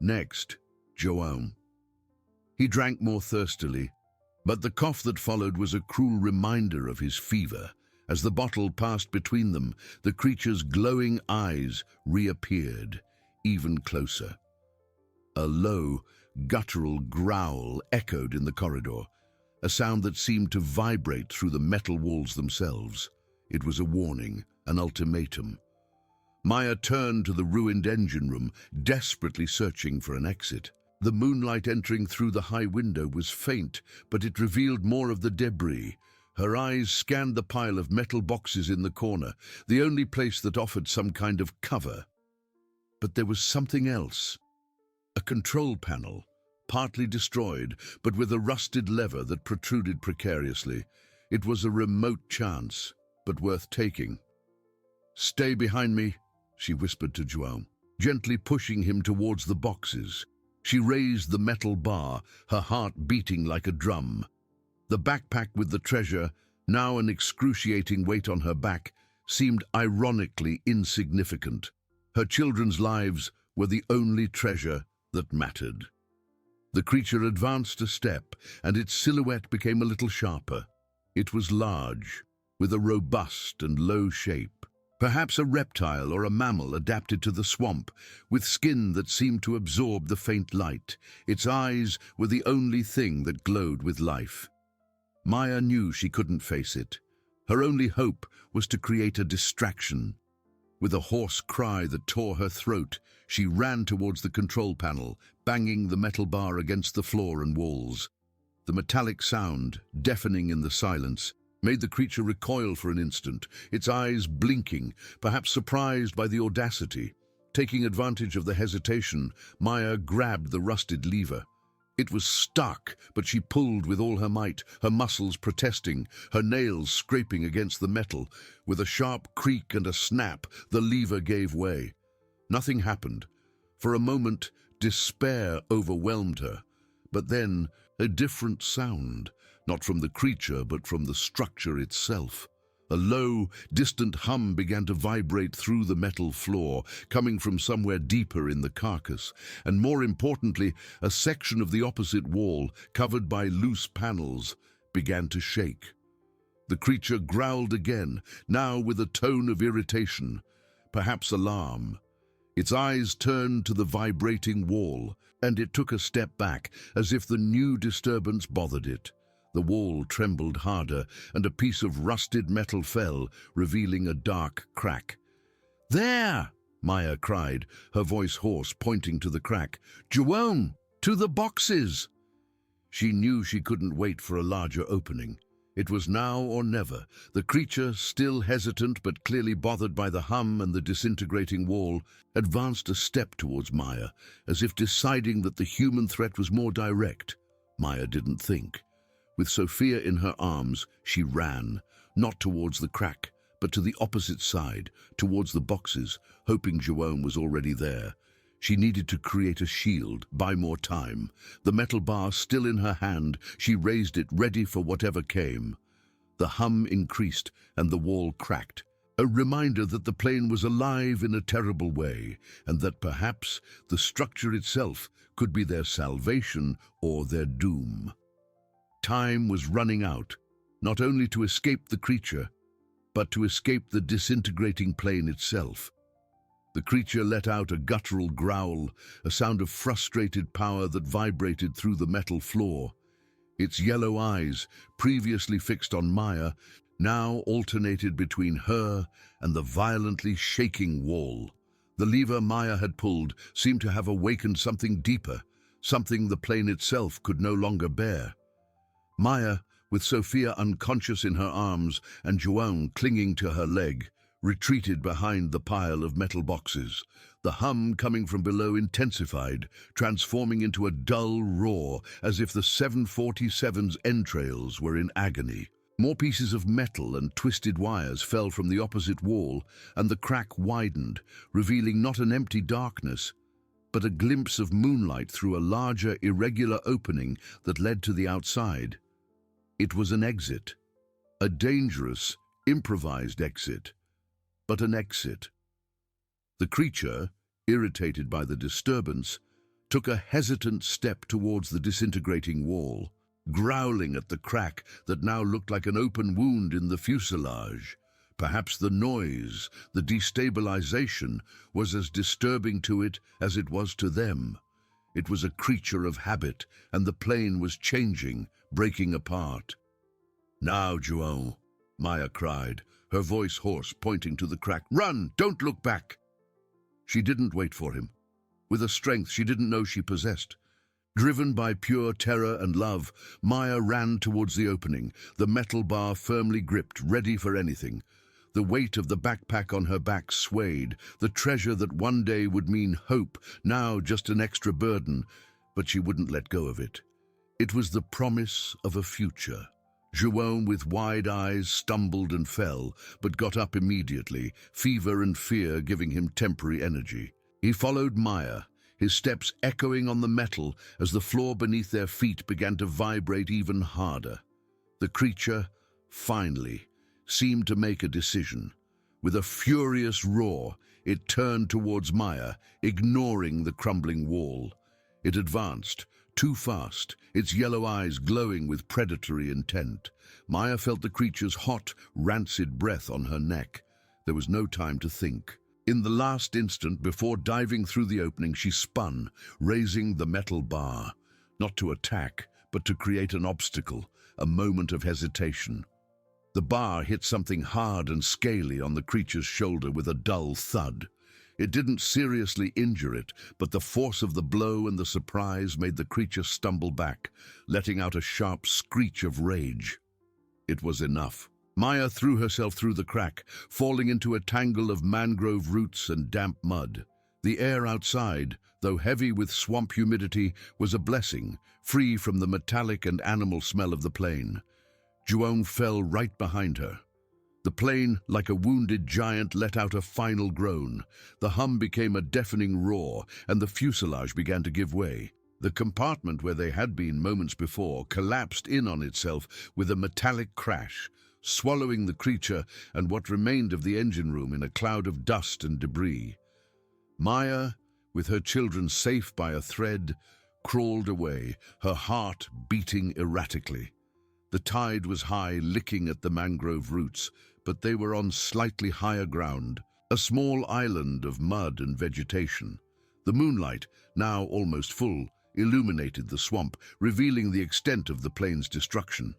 Next, João. He drank more thirstily, but the cough that followed was a cruel reminder of his fever. As the bottle passed between them, the creature's glowing eyes reappeared, even closer. A low, guttural growl echoed in the corridor, a sound that seemed to vibrate through the metal walls themselves. It was a warning, an ultimatum. Maya turned to the ruined engine room, desperately searching for an exit. The moonlight entering through the high window was faint, but it revealed more of the debris. Her eyes scanned the pile of metal boxes in the corner, the only place that offered some kind of cover. But there was something else. A control panel, partly destroyed, but with a rusted lever that protruded precariously. It was a remote chance, but worth taking. "Stay behind me," she whispered to João, gently pushing him towards the boxes. She raised the metal bar, her heart beating like a drum. The backpack with the treasure, now an excruciating weight on her back, seemed ironically insignificant. Her children's lives were the only treasure that mattered. The creature advanced a step, and its silhouette became a little sharper. It was large, with a robust and low shape. Perhaps a reptile or a mammal adapted to the swamp, with skin that seemed to absorb the faint light. Its eyes were the only thing that glowed with life. Maya knew she couldn't face it. Her only hope was to create a distraction. With a hoarse cry that tore her throat, she ran towards the control panel, banging the metal bar against the floor and walls. The metallic sound, deafening in the silence, made the creature recoil for an instant, its eyes blinking, perhaps surprised by the audacity. Taking advantage of the hesitation, Maya grabbed the rusted lever. It was stuck, but she pulled with all her might, her muscles protesting, her nails scraping against the metal. With a sharp creak and a snap, the lever gave way. Nothing happened. For a moment, despair overwhelmed her. But then, a different sound, not from the creature, but from the structure itself. A low, distant hum began to vibrate through the metal floor, coming from somewhere deeper in the carcass, and more importantly, a section of the opposite wall, covered by loose panels, began to shake. The creature growled again, now with a tone of irritation, perhaps alarm. Its eyes turned to the vibrating wall, and it took a step back, as if the new disturbance bothered it. The wall trembled harder, and a piece of rusted metal fell, revealing a dark crack. "There!" Maya cried, her voice hoarse, pointing to the crack. "João, to the boxes!" She knew she couldn't wait for a larger opening. It was now or never. The creature, still hesitant but clearly bothered by the hum and the disintegrating wall, advanced a step towards Maya, as if deciding that the human threat was more direct. Maya didn't think. With Sophia in her arms, she ran, not towards the crack, but to the opposite side, towards the boxes, hoping João was already there. She needed to create a shield, buy more time. The metal bar still in her hand, she raised it, ready for whatever came. The hum increased, and the wall cracked. A reminder that the plane was alive in a terrible way, and that perhaps the structure itself could be their salvation or their doom. Time was running out, not only to escape the creature, but to escape the disintegrating plane itself. The creature let out a guttural growl, a sound of frustrated power that vibrated through the metal floor. Its yellow eyes, previously fixed on Maya, now alternated between her and the violently shaking wall. The lever Maya had pulled seemed to have awakened something deeper, something the plane itself could no longer bear. Maya, with Sophia unconscious in her arms and João clinging to her leg, retreated behind the pile of metal boxes. The hum coming from below intensified, transforming into a dull roar, as if the 747's entrails were in agony. More pieces of metal and twisted wires fell from the opposite wall, and the crack widened, revealing not an empty darkness, but a glimpse of moonlight through a larger, irregular opening that led to the outside. It was an exit, a dangerous, improvised exit, but an exit. The creature, irritated by the disturbance, took a hesitant step towards the disintegrating wall, growling at the crack that now looked like an open wound in the fuselage. Perhaps the noise, the destabilization, was as disturbing to it as it was to them. It was a creature of habit, and the plane was changing, breaking apart. "Now, Juon," Maya cried, her voice hoarse, pointing to the crack. "Run! Don't look back!" She didn't wait for him. With a strength she didn't know she possessed, driven by pure terror and love, Maya ran towards the opening, the metal bar firmly gripped, ready for anything. The weight of the backpack on her back swayed, the treasure that one day would mean hope, now just an extra burden, but she wouldn't let go of it. It was the promise of a future. Juon, with wide eyes, stumbled and fell, but got up immediately, fever and fear giving him temporary energy. He followed Maya, his steps echoing on the metal as the floor beneath their feet began to vibrate even harder. The creature, finally, seemed to make a decision. With a furious roar, it turned towards Maya, ignoring the crumbling wall. It advanced, too fast, its yellow eyes glowing with predatory intent. Maya felt the creature's hot, rancid breath on her neck. There was no time to think. In the last instant before diving through the opening, she spun, raising the metal bar, not to attack, but to create an obstacle, a moment of hesitation. The bar hit something hard and scaly on the creature's shoulder with a dull thud. It didn't seriously injure it, but the force of the blow and the surprise made the creature stumble back, letting out a sharp screech of rage. It was enough. Maya threw herself through the crack, falling into a tangle of mangrove roots and damp mud. The air outside, though heavy with swamp humidity, was a blessing, free from the metallic and animal smell of the plane. Juon fell right behind her. The plane, like a wounded giant, let out a final groan. The hum became a deafening roar, and the fuselage began to give way. The compartment where they had been moments before collapsed in on itself with a metallic crash, swallowing the creature and what remained of the engine room in a cloud of dust and debris. Maya, with her children safe by a thread, crawled away, her heart beating erratically. The tide was high, licking at the mangrove roots, but they were on slightly higher ground, a small island of mud and vegetation. The moonlight, now almost full, illuminated the swamp, revealing the extent of the plane's destruction.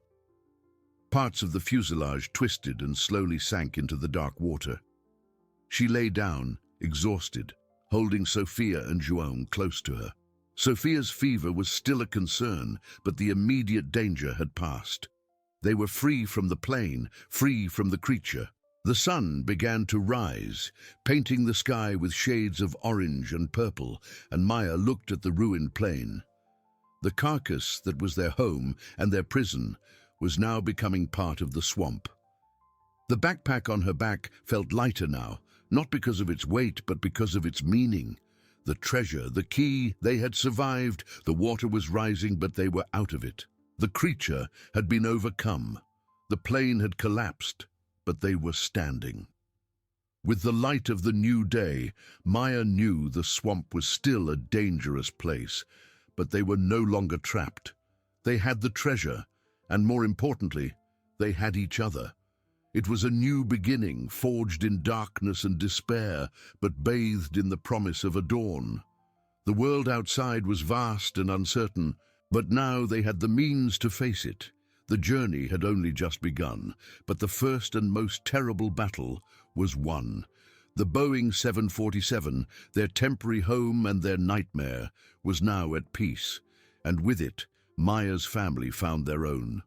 Parts of the fuselage twisted and slowly sank into the dark water. She lay down, exhausted, holding Sophia and Juon close to her. Sophia's fever was still a concern, but the immediate danger had passed. They were free from the plane, free from the creature. The sun began to rise, painting the sky with shades of orange and purple, and Maya looked at the ruined plane. The carcass that was their home and their prison was now becoming part of the swamp. The backpack on her back felt lighter now, not because of its weight, but because of its meaning. The treasure, the key, they had survived. The water was rising, but they were out of it. The creature had been overcome. The plane had collapsed, but they were standing. With the light of the new day, Maya knew the swamp was still a dangerous place, but they were no longer trapped. They had the treasure, and more importantly, they had each other. It was a new beginning, forged in darkness and despair, but bathed in the promise of a dawn. The world outside was vast and uncertain, but now they had the means to face it. The journey had only just begun, but the first and most terrible battle was won. The Boeing 747, their temporary home and their nightmare, was now at peace, and with it, Maya's family found their own.